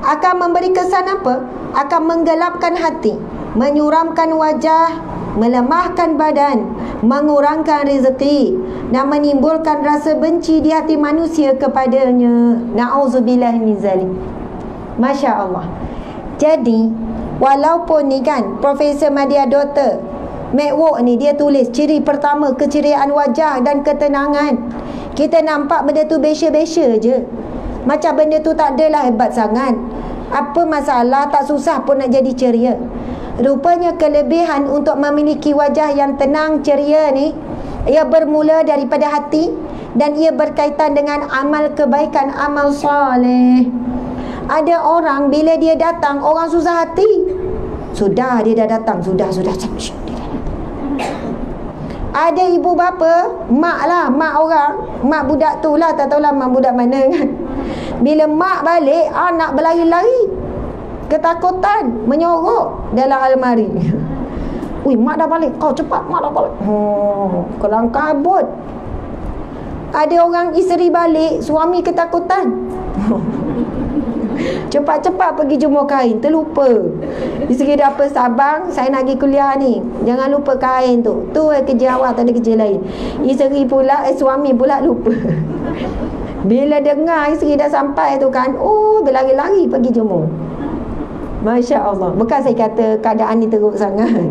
akan memberi kesan apa? Akan menggelapkan hati, menyuramkan wajah, melemahkan badan, mengurangkan rezeki, dan menimbulkan rasa benci di hati manusia kepadanya. Na'udzubillah min zalik. Masya Allah. Jadi walaupun ni kan Profesor Madya Dr. McWalk ni dia tulis ciri pertama keceriaan wajah dan ketenangan. Kita nampak benda tu biasa-biasa je, macam benda tu tak adalah hebat sangat. Apa masalah, tak susah pun nak jadi ceria. Rupanya kelebihan untuk memiliki wajah yang tenang ceria ni, ia bermula daripada hati dan ia berkaitan dengan amal kebaikan, amal soleh. Ada orang bila dia datang, orang susah hati. Sudah dia dah datang, sudah. Ada ibu bapa, mak lah, mak orang, mak budak tu lah, tak tahulah mak budak mana kan. Bila mak balik, anak berlari-lari, ketakutan, menyorok dalam almari. Ui, mak dah balik, kau cepat, mak dah balik. Kelang kabut. Ada orang isteri balik, suami ketakutan. Cepat-cepat pergi jemur kain, terlupa. Isteri dah apa, Sabang, saya nak pergi kuliah ni, jangan lupa kain tu. Tu kerja awak, tak ada kerja lain. Isteri pula, suami pula lupa. Bila dengar isteri dah sampai tu kan, berlari-lari pergi jemur. Masya Allah. Bukan saya kata keadaan ni teruk sangat,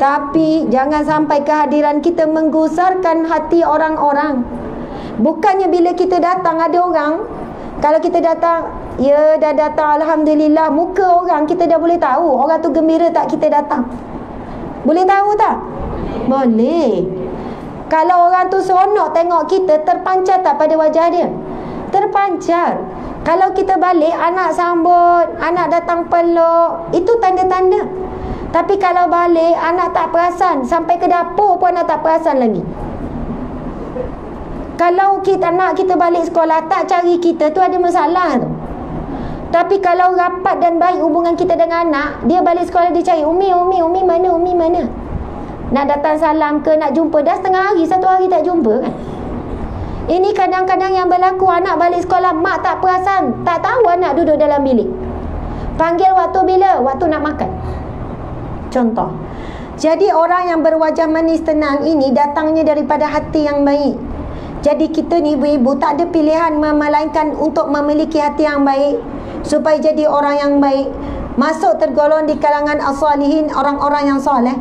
tapi jangan sampai kehadiran kita menggusarkan hati orang-orang. Bukannya bila kita datang ada orang, kalau kita datang, ya dah datang, Alhamdulillah, muka orang kita dah boleh tahu orang tu gembira tak kita datang. Boleh tahu tak? Boleh. Kalau orang tu seronok tengok kita, terpancar tak pada wajah dia? Terpancar. Kalau kita balik, anak sambut, anak datang peluk, itu tanda-tanda. Tapi kalau balik, anak tak perasan, sampai ke dapur pun anak tak perasan lagi. Kalau anak kita balik sekolah tak cari kita, tu ada masalah tu. Tapi kalau rapat dan baik hubungan kita dengan anak, dia balik sekolah dia cari, Umi mana? Nak datang salam ke, nak jumpa, dah setengah hari, satu hari tak jumpa kan. Ini kadang-kadang yang berlaku, anak balik sekolah, mak tak perasan, tak tahu anak duduk dalam bilik. Panggil waktu bila? Waktu nak makan. Contoh. Jadi orang yang berwajah manis tenang ini datangnya daripada hati yang baik. Jadi kita ni ibu-ibu tak ada pilihan melainkan untuk memiliki hati yang baik supaya jadi orang yang baik, masuk tergolong di kalangan as-salihin, orang-orang yang soleh.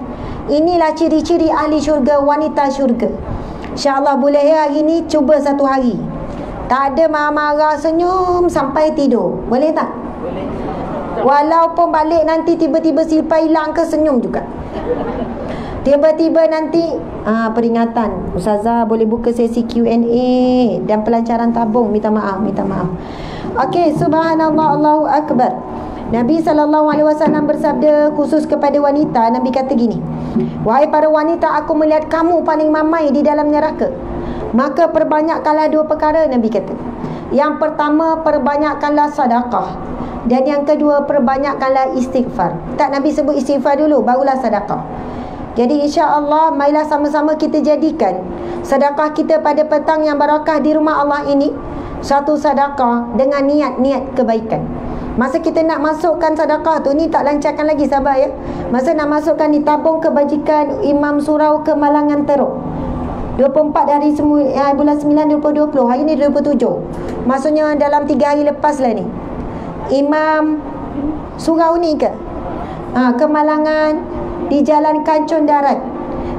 Inilah ciri-ciri ahli syurga, wanita syurga. InsyaAllah boleh ya hari ni, cuba satu hari. Tak ada marah-marah, senyum sampai tidur. Boleh tak? Boleh. Walaupun balik nanti tiba-tiba silpai hilang ke, senyum juga. Tiba-tiba nanti peringatan, Ustazah boleh buka sesi Q&A dan pelancaran tabung. Minta maaf. Okey, subhanallah, Allahu akbar. Nabi SAW bersabda khusus kepada wanita. Nabi kata gini, wahai para wanita, aku melihat kamu paling mamai di dalam neraka. Maka perbanyakkanlah dua perkara, Nabi kata. Yang pertama, perbanyakkanlah sedekah. Dan yang kedua, perbanyakkanlah istighfar. Tak, Nabi sebut istighfar dulu, barulah sedekah. Jadi insya-Allah, marilah sama-sama kita jadikan sedekah kita pada petang yang barakah di rumah Allah ini satu sedekah dengan niat-niat kebaikan. Masa kita nak masukkan sedekah tu, ni tak lancarkan lagi, sabar ya. Masa nak masukkan ni, tabung kebajikan Imam Surau Kemalangan Teruk, 24 hari bulan 9 2020. Hari ni 27. Maksudnya dalam 3 hari lepas lah ni. Imam Surau ni ke? Kemalangan di Jalan Kancun Darat.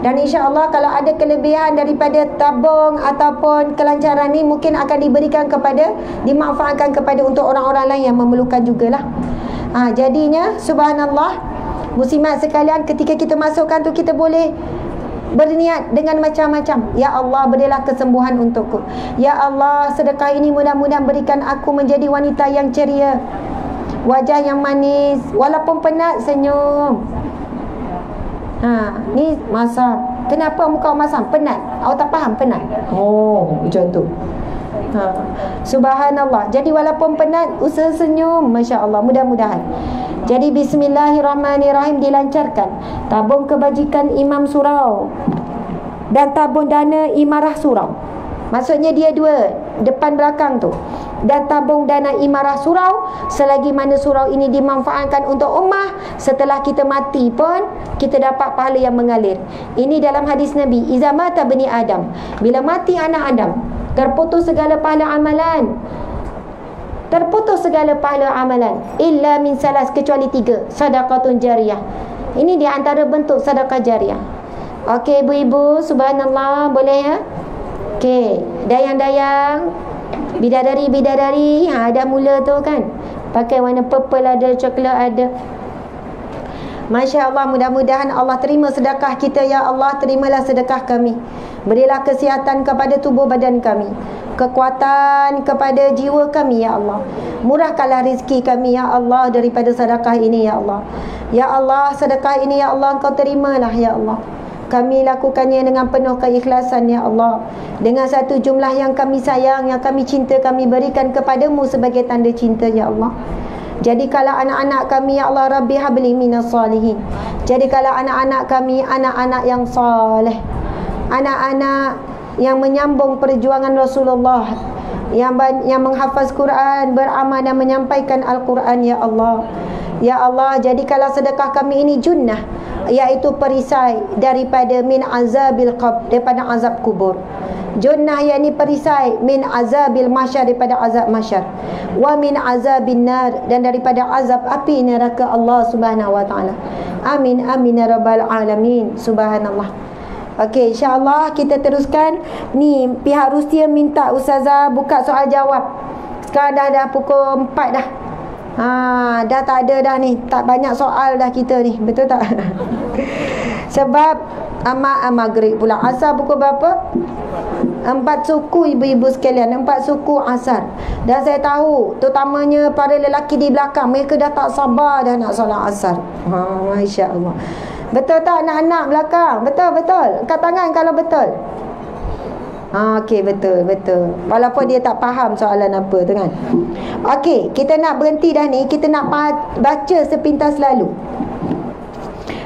Dan insya-Allah kalau ada kelebihan daripada tabung ataupun kelancaran ni, mungkin akan diberikan kepada, dimanfaatkan kepada untuk orang-orang lain yang memerlukan jugalah. Jadinya subhanallah, muslimat sekalian, ketika kita masukkan tu, kita boleh berniat dengan macam-macam. Ya Allah, berilah kesembuhan untukku. Ya Allah, sedekah ini mudah-mudahan berikan aku menjadi wanita yang ceria, wajah yang manis, walaupun penat senyum. Ni masam. Kenapa muka masam? Penat. Awak tak faham penat? Oh, macam tu. Subhanallah. Jadi walaupun penat, usaha senyum. Masya Allah, mudah-mudahan. Jadi bismillahirrahmanirrahim, dilancarkan tabung kebajikan Imam Surau dan tabung dana Imarah Surau. Maksudnya dia dua, depan belakang tu. Dan tabung dana Imarah Surau, selagi mana surau ini dimanfaatkan untuk ummah, setelah kita mati pun kita dapat pahala yang mengalir. Ini dalam hadis Nabi, iza mata bani Adam, bila mati anak Adam, terputus segala pahala amalan. Terputus segala pahala amalan illa min salas, kecuali 3, sedekahun jariyah. Ini di antara bentuk sedekah jariyah. Okey ibu-ibu, subhanallah, boleh ya? Okey, dayang-dayang, bidadari-bidadari, dah mula tu kan. Pakai warna purple ada, coklat ada. Masya Allah, mudah-mudahan Allah terima sedekah kita. Ya Allah, terimalah sedekah kami. Berilah kesihatan kepada tubuh badan kami, kekuatan kepada jiwa kami, ya Allah. Murahkanlah rezeki kami, ya Allah, daripada sedekah ini, ya Allah. Ya Allah, sedekah ini, ya Allah, Engkau terimalah, ya Allah. Kami lakukannya dengan penuh keikhlasan, ya Allah. Dengan satu jumlah yang kami sayang, yang kami cinta, kami berikan kepadamu sebagai tanda cinta, ya Allah. Jadikanlah anak-anak kami, ya Allah, Rabbi habli minas salihin. Jadikanlah anak-anak kami anak-anak yang saleh, anak-anak yang menyambung perjuangan Rasulullah, yang menghafaz Quran, beramal dan menyampaikan Al-Quran, ya Allah. Ya Allah, jadikanlah sedekah kami ini junnah, iaitu perisai daripada min azabil qabr, daripada azab kubur. Junnah yakni perisai, min azabil masyar, daripada azab masyar, wa min azabin nar, dan daripada azab api neraka Allah Subhanahu wa taala. Amin amin ya rabbal alamin. Subhanallah. Okey, insya-Allah kita teruskan. Ni pihak Rusia minta Ustazah buka soal jawab. Sekarang dah pukul 4 dah. Dah tak ada dah ni, tak banyak soal dah kita ni, betul tak? Sebab maghrib pula. Asar pukul berapa? 4 suku ibu-ibu sekalian, 4 suku asar. Dan saya tahu terutamanya para lelaki di belakang, mereka dah tak sabar dah nak solat asar. Masya-Allah. Betul tak anak-anak belakang? Betul. Angkat tangan kalau betul. Okey, betul. Walaupun dia tak faham soalan apa tu kan. Okey, kita nak berhenti dah ni. Kita nak baca sepintas lalu.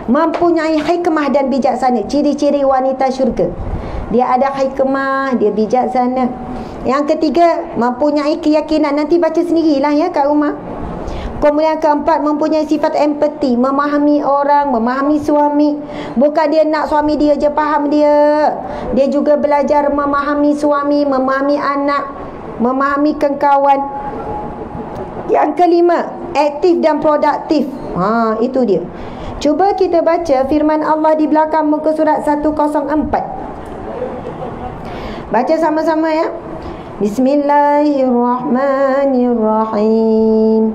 Mempunyai hikmah dan bijaksana, ciri-ciri wanita syurga. Dia ada hikmah, dia bijaksana. Yang ketiga, mempunyai keyakinan. Nanti baca sendirilah ya kat rumah. Kemudian keempat, mempunyai sifat empati, memahami orang, memahami suami. Bukan dia nak suami dia je faham dia. Dia juga belajar memahami suami, memahami anak, memahami kawan. Yang kelima, aktif dan produktif. Itu dia. Cuba kita baca firman Allah di belakang muka surat 104. Baca sama-sama ya. Bismillahirrahmanirrahim.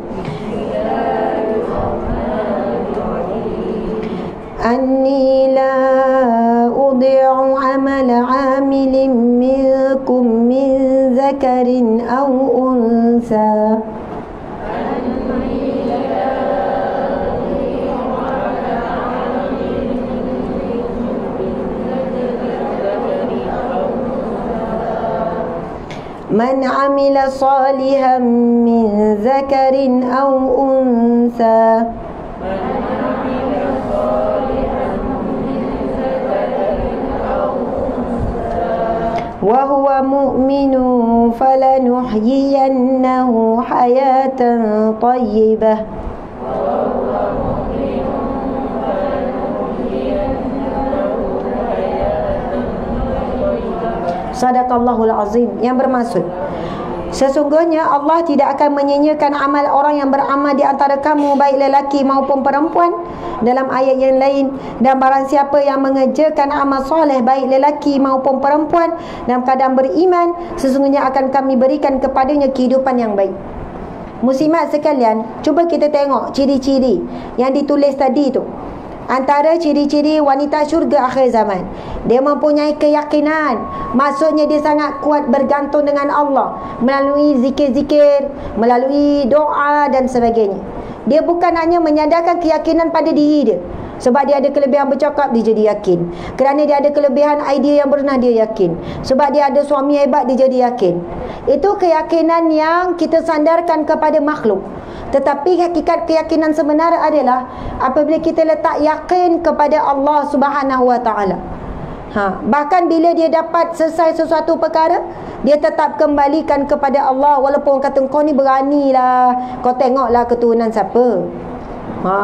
أني لا أضيع عمل عامل منكم من ذكر أو أنثى من عمل صالحا من ذكر أو أنثى وهو مؤمن فلنحيينه حياة طيبة Sadaqallahul Azim. Yang bermaksud, sesungguhnya Allah tidak akan menyia-nyiakan amal orang yang beramal di antara kamu, baik lelaki maupun perempuan. Dalam ayat yang lain, dan barang siapa yang mengerjakan amal soleh, baik lelaki maupun perempuan, dalam keadaan beriman, sesungguhnya akan kami berikan kepadanya kehidupan yang baik. Muslimat sekalian, cuba kita tengok ciri-ciri yang ditulis tadi tu. Antara ciri-ciri wanita syurga akhir zaman, dia mempunyai keyakinan, maksudnya dia sangat kuat bergantung dengan Allah melalui zikir-zikir, melalui doa dan sebagainya. Dia bukan hanya menyandarkan keyakinan pada diri dia, sebab dia ada kelebihan bercakap, dia jadi yakin. Kerana dia ada kelebihan idea yang berenah, dia yakin. Sebab dia ada suami hebat, dia jadi yakin. Itu keyakinan yang kita sandarkan kepada makhluk. Tetapi hakikat keyakinan sebenar adalah apabila kita letak yakin kepada Allah Subhanahu Wa Taala. Bahkan bila dia dapat selesai sesuatu perkara, dia tetap kembalikan kepada Allah. Walaupun orang kata kau ni beranilah, kau tengoklah keturunan siapa.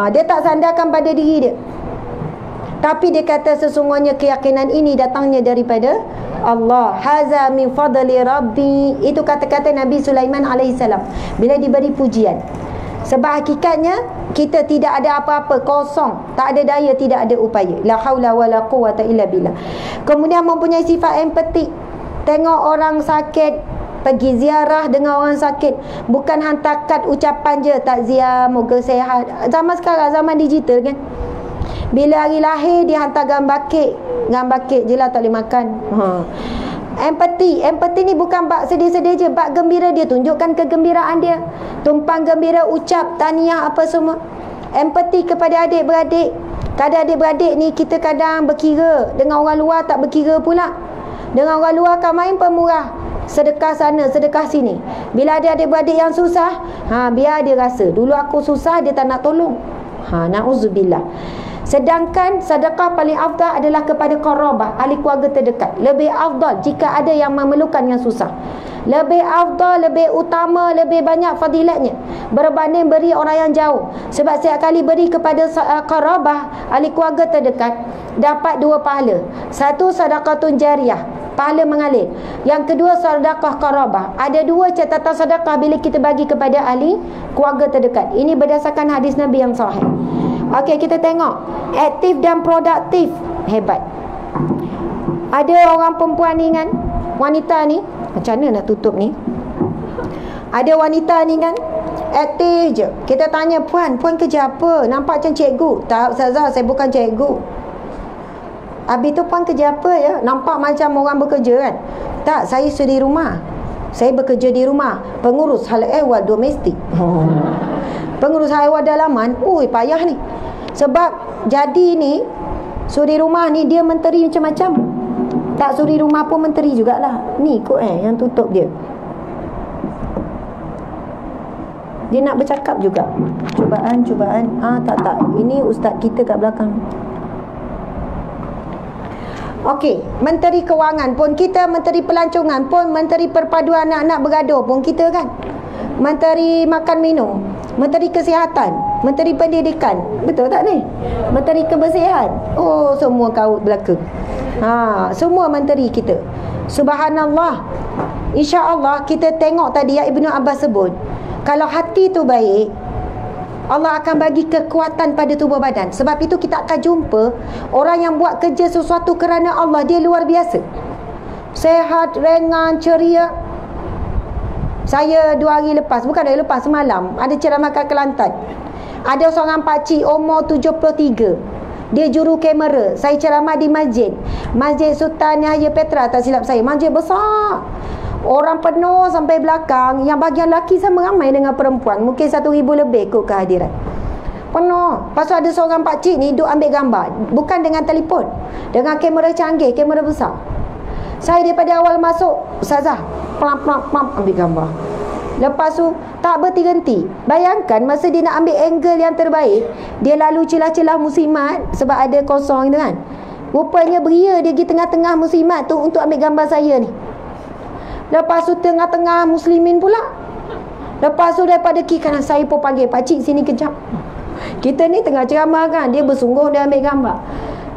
Dia tak sandarkan pada diri dia, tapi dia kata sesungguhnya keyakinan ini datangnya daripada Allah. Haza min fadli Rabbi. Itu kata-kata Nabi Sulaiman alaihissalam bila diberi pujian. Sebab hakikatnya kita tidak ada apa-apa, kosong, tak ada daya, tidak ada upaya. La haula wala quwwata illa billah. Kemudian mempunyai sifat empatik. Tengok orang sakit, pergi ziarah dengan orang sakit, bukan hantar kad ucapan je, takziah, moga sehat. Zaman sekarang, zaman digital kan, bila hari lahir dia hantar gambar kek je lah, tak boleh makan. Empati ni bukan bak sedih-sedih je, bak gembira, dia tunjukkan kegembiraan dia, tumpang gembira, ucap tahniah apa semua. Empati kepada adik-beradik. Kadang adik-beradik ni kita kadang berkira, dengan orang luar tak berkira pula. Dengan orang luar kan main pemurah, sedekah sana, sedekah sini. Bila ada adik-beradik yang susah, biar dia rasa dulu aku susah, dia tak nak tolong. Na'udzubillah. Sedangkan sedekah paling afdal adalah kepada qarabah, ahli keluarga terdekat. Lebih afdal jika ada yang memerlukan yang susah. Lebih afdal, lebih utama, lebih banyak fadilatnya berbanding beri orang yang jauh. Sebab setiap kali beri kepada qarabah, ahli keluarga terdekat, dapat dua pahala. Satu, sedekatun jariyah, pahala mengalir. Yang kedua, sedekah qarabah. Ada dua catatan sedekah bila kita bagi kepada ahli keluarga terdekat. Ini berdasarkan hadis Nabi yang sahih. Okey, kita tengok aktif dan produktif. Hebat. Ada orang perempuan ni kan, wanita ni, macam mana nak tutup ni? Ada wanita ni kan, aktif je. Kita tanya, puan kerja apa? Nampak macam cikgu. Tak, Ustazah, saya bukan cikgu. Habis tu puan kerja apa ya? Nampak macam orang bekerja kan? Tak, saya suri rumah. Saya bekerja di rumah, pengurus hal ehwal domestik. Pengurus hal ehwal dalaman. Payah ni. Sebab jadi ni, suri rumah ni dia menteri macam-macam. Tak suri rumah pun menteri jugalah. Ni kot yang tutup dia. Dia nak bercakap juga. Cubaan. Tak. Ini ustaz kita kat belakang. Okey, menteri kewangan pun kita, menteri pelancongan pun, menteri perpaduan anak-anak bergaduh pun kita kan. Menteri makan minum, menteri kesihatan, menteri pendidikan. Betul tak ni? Menteri kebersihan. Semua kaut belaka. Semua menteri kita. Subhanallah. Insya-Allah kita tengok tadi yang Ibnu Abbas sebut, kalau hati tu baik, Allah akan bagi kekuatan pada tubuh badan. Sebab itu kita akan jumpa orang yang buat kerja sesuatu kerana Allah, dia luar biasa. Sehat, ringan, ceria. Saya 2 hari lepas, bukan 2 hari lepas, semalam ada ceramah kat Kelantan. Ada seorang pakcik umur 73. Dia juru kamera. Saya ceramah di masjid Sultan Yahya Petra, tak silap saya. Masjid besar, orang penuh sampai belakang. Yang bahagian lelaki sama ramai dengan perempuan, mungkin 1,000 lebih kot kehadiran. Penuh. Lepas tu ada seorang pakcik ni duk ambil gambar, bukan dengan telefon, dengan kamera canggih, kamera besar. Saya daripada awal masuk, Ustazah, pelan-pelan ambil gambar. Lepas tu tak berhenti. Bayangkan masa dia nak ambil angle yang terbaik, dia lalu celah-celah muslimat sebab ada kosong tu kan. Rupanya beria dia pergi tengah-tengah muslimat tu untuk ambil gambar saya ni. Lepas tu tengah-tengah muslimin pula. Lepas tu daripada kiri kanan saya pun panggil, pakcik sini kejap. Kita ni tengah ceramah kan, dia bersungguh dia ambil gambar.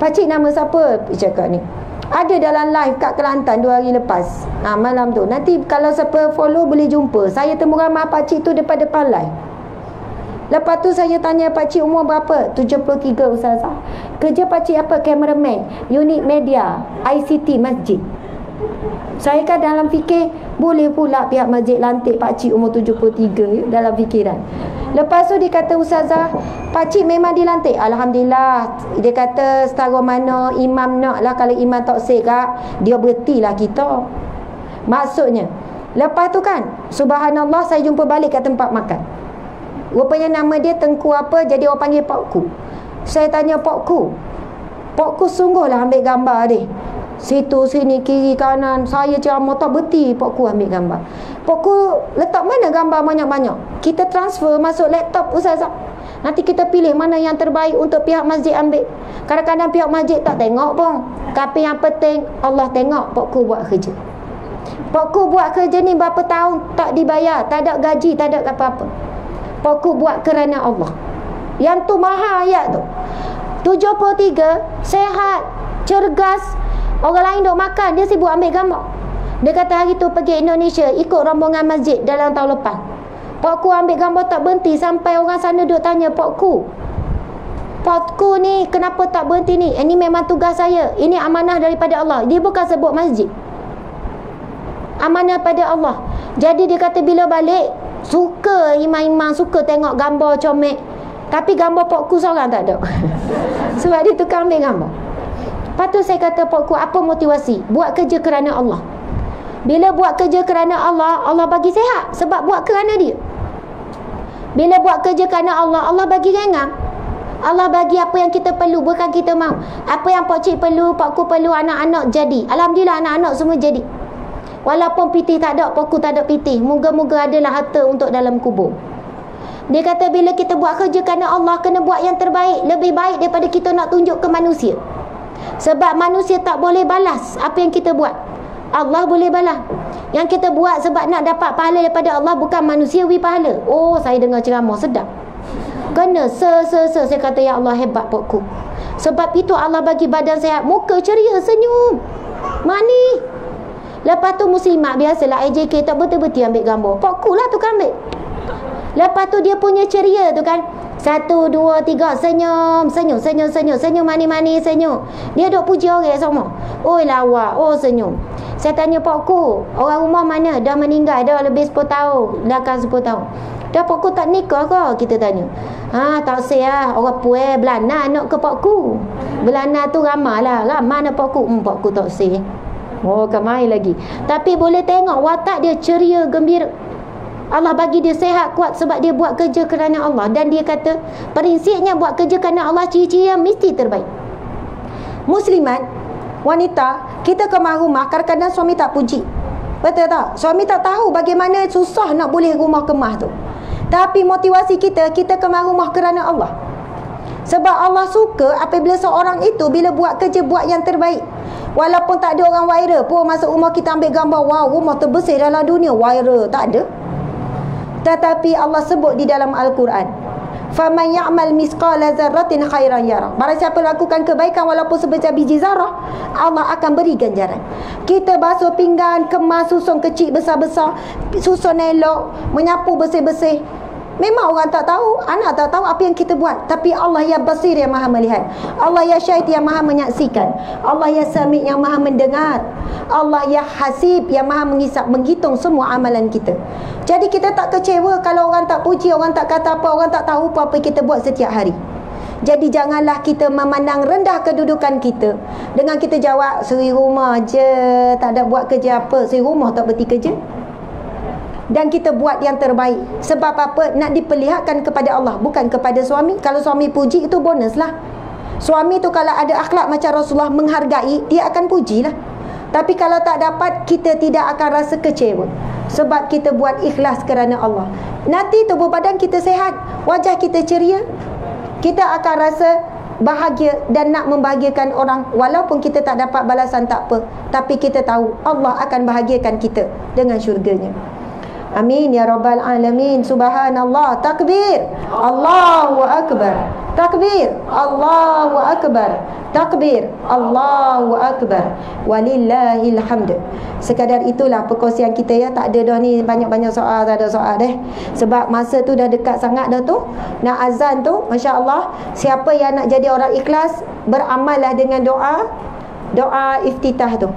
Pakcik nama siapa? Dia cakap ni, ada dalam live kat Kelantan 2 hari lepas. Malam tu. Nanti kalau siapa follow boleh jumpa. Saya temu ramai pakcik tu depan live. Lepas tu saya tanya pakcik umur berapa? 73 Ustazah. Kerja pakcik apa? Cameraman, unit media, ICT masjid. Saya kan dalam fikir, boleh pula pihak masjid lantik pakcik umur 73 dalam fikiran. Lepas tu dia kata, Ustazah, pakcik memang dilantik. Alhamdulillah. Dia kata setara mana imam nak lah. Kalau imam tak segak, dia berhentilah kita. Maksudnya, lepas tu kan, subhanallah, saya jumpa balik kat tempat makan. Rupanya nama dia Tengku apa, jadi orang panggil Pokku. Saya tanya Pokku sungguhlah ambil gambar dia. Situ sini kiri kanan, saya ceramah tak berhenti Pokku ambil gambar. Pokku letak mana gambar banyak-banyak, kita transfer masuk laptop Ustazah. Nanti kita pilih mana yang terbaik untuk pihak masjid ambil. Kadang-kadang pihak masjid tak tengok pun, tapi yang penting Allah tengok Pokku buat kerja. Pokku buat kerja ni berapa tahun tak dibayar, tak ada gaji, tak ada apa-apa. Pokku buat kerana Allah. Yang tu mahal ayat tu. 73, sehat, cergas. Orang lain duk makan, dia sibuk ambil gambar. Dia kata hari tu pergi Indonesia, ikut rombongan masjid dalam tahun lepas. Pokku ambil gambar tak berhenti, sampai orang sana duk tanya, Pokku ni kenapa tak berhenti ni? Ini memang tugas saya, ini amanah daripada Allah. Dia bukan sebut masjid, amanah pada Allah. Jadi dia kata bila balik, suka imam-imam suka tengok gambar comel, tapi gambar Pokku seorang tak ada. Sebab dia tukang ambil gambar. Lepas tu saya kata, Pokku, apa motivasi? Buat kerja kerana Allah. Bila buat kerja kerana Allah, Allah bagi sehat sebab buat kerana dia. Bila buat kerja kerana Allah, Allah bagi ringan. Allah bagi apa yang kita perlu, bukan kita mahu. Apa yang Pokcik perlu, Pokku perlu, anak-anak jadi. Alhamdulillah anak-anak semua jadi. Walaupun pitih tak ada, Pokku tak ada pitih. Moga-moga adalah harta untuk dalam kubur. Dia kata bila kita buat kerja kerana Allah, kena buat yang terbaik. Lebih baik daripada kita nak tunjuk ke manusia. Sebab manusia tak boleh balas apa yang kita buat, Allah boleh balas. Yang kita buat sebab nak dapat pahala daripada Allah, bukan manusiawi pahala. Oh, saya dengar ceramah sedap. Kena saya kata, ya Allah, hebat Pokku. Sebab itu Allah bagi badan sehat, muka ceria, senyum, manis. Lepas tu muslimat biasalah AJK tak betul-betul ambil gambar, Pokku lah tu kan ambil. Lepas tu dia punya ceria tu kan, 1, 2, 3, senyum, mani-mani, senyum. Dia duk puji orang semua. Oi lawa, oh senyum. Saya tanya Pokku, orang rumah mana? Dah meninggal, dah lebih 10 tahun, dah kan 10 tahun. Dah Pokku tak nikah ke? Kita tanya. Tak usah, orang puai Belana nak ke Pokku. Belana tu ramai lah, ramai nak Pokku. Pokku tak usah. Oh, kamai lagi. Tapi boleh tengok watak dia ceria, gembira. Allah bagi dia sehat, kuat sebab dia buat kerja kerana Allah. Dan dia kata prinsipnya buat kerja kerana Allah, ciri-ciri yang mesti terbaik. Muslimat, wanita, kita kemas rumah, kadang-kadang suami tak puji. Betul tak? Suami tak tahu bagaimana susah nak boleh rumah kemas tu. Tapi motivasi kita kemas rumah kerana Allah. Sebab Allah suka apabila seorang itu bila buat kerja, buat yang terbaik. Walaupun tak ada orang viral pun masuk rumah kita ambil gambar, wow, rumah terbersih dalam dunia, viral tak ada. Tetapi Allah sebut di dalam Al-Quran, faman ya'mal misqala dzarratin khairan yarah. Barang siapa lakukan kebaikan walaupun sebesar biji zarah, Allah akan beri ganjaran. Kita basuh pinggan, kemas, susun kecil besar-besar, susun elok, menyapu bersih-bersih. Memang orang tak tahu, anak tak tahu apa yang kita buat, tapi Allah ya basir, yang maha melihat. Allah ya syahid, yang maha menyaksikan. Allah ya sami', yang maha mendengar. Allah ya hasib, yang maha menghisap, menghitung semua amalan kita. Jadi kita tak kecewa kalau orang tak puji, orang tak kata apa, orang tak tahu apa-apa kita buat setiap hari. Jadi janganlah kita memandang rendah kedudukan kita dengan kita jawab seri rumah je, tak ada buat kerja apa. Seri rumah tak berhenti kerja. Dan kita buat yang terbaik. Sebab apa? Nak diperlihatkan kepada Allah, bukan kepada suami. Kalau suami puji, itu bonus lah. Suami tu kalau ada akhlak macam Rasulullah, menghargai, dia akan pujilah. Tapi kalau tak dapat, kita tidak akan rasa kecewa. Sebab kita buat ikhlas kerana Allah. Nanti tubuh badan kita sehat, wajah kita ceria, kita akan rasa bahagia dan nak membahagiakan orang. Walaupun kita tak dapat balasan, tak apa, tapi kita tahu Allah akan bahagiakan kita dengan syurganya. Amin ya rabbal alamin. Subhanallah. Takbir. Allahu akbar. Takbir. Allahu akbar. Takbir. Allahu akbar. Walillahil hamd. Sekadar itulah perkongsian kita ya. Tak ada dah ni banyak-banyak soal, tak ada soal deh. Sebab masa tu dah dekat sangat dah tu. Nak azan tu, masya-Allah, siapa yang nak jadi orang ikhlas, beramallah dengan doa iftitah tu.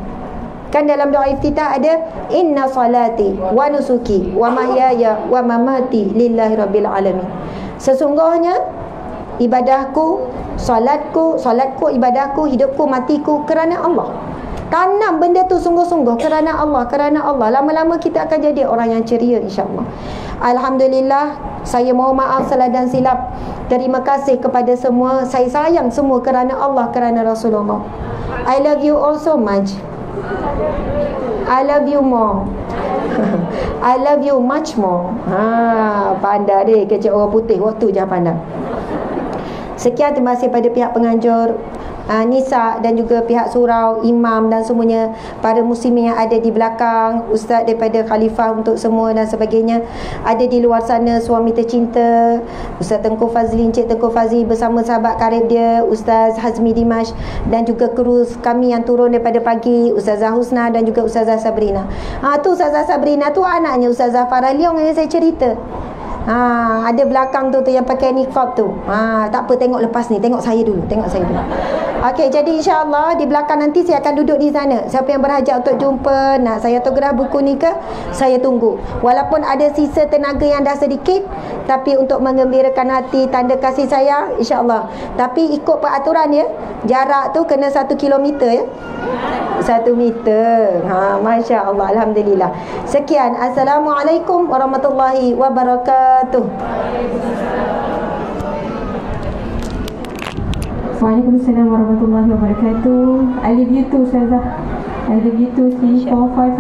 Kan dalam doa iftitah ada inna salati wa nusuki wa mahyaya wa mamati lillahi rabbil alamin. Sesungguhnya ibadahku, solatku, ibadahku, hidupku, matiku kerana Allah. Tanam benda tu sungguh-sungguh kerana Allah, kerana Allah. Lama-lama kita akan jadi orang yang ceria, insya-Allah. Alhamdulillah, saya mohon maaf salah dan silap. Terima kasih kepada semua. Saya sayang semua kerana Allah, kerana Rasulullah. I love you all so much. I love you more. I love you much more. Pandai deh kecil orang putih waktu je pandai. Sekian, terima kasih pada pihak penganjur, Nisa dan juga pihak surau, imam dan semuanya, para muslimin yang ada di belakang, ustaz daripada khalifah untuk semua dan sebagainya. Ada di luar sana suami tercinta Ustaz Tengku Fazli, Encik Tengku Fazli bersama sahabat karib dia Ustaz Hazmi Dimash, dan juga kru kami yang turun daripada pagi, Ustazah Husna dan juga Ustazah Sabrina. Tu Ustazah Sabrina tu anaknya Ustazah Farah Leong yang saya cerita. Ada belakang tu yang pakai niqab tu. Tak apa, tengok lepas ni. Tengok saya dulu. Okey, jadi insya-Allah di belakang nanti saya akan duduk di sana. Siapa yang berhajat untuk jumpa, nak saya autograf buku ni ke, saya tunggu. Walaupun ada sisa tenaga yang dah sedikit, tapi untuk mengembirakan hati, tanda kasih sayang, insya-Allah. Tapi ikut peraturan ya. Jarak tu kena 1 kilometer ya. 1 meter. Masya-Allah, alhamdulillah. Sekian. Assalamualaikum warahmatullahi wabarakatuh. Waalaikumsalam warahmatullahi wabarakatuh. I love you too, Ustazah. I love you too. 3, 4, 5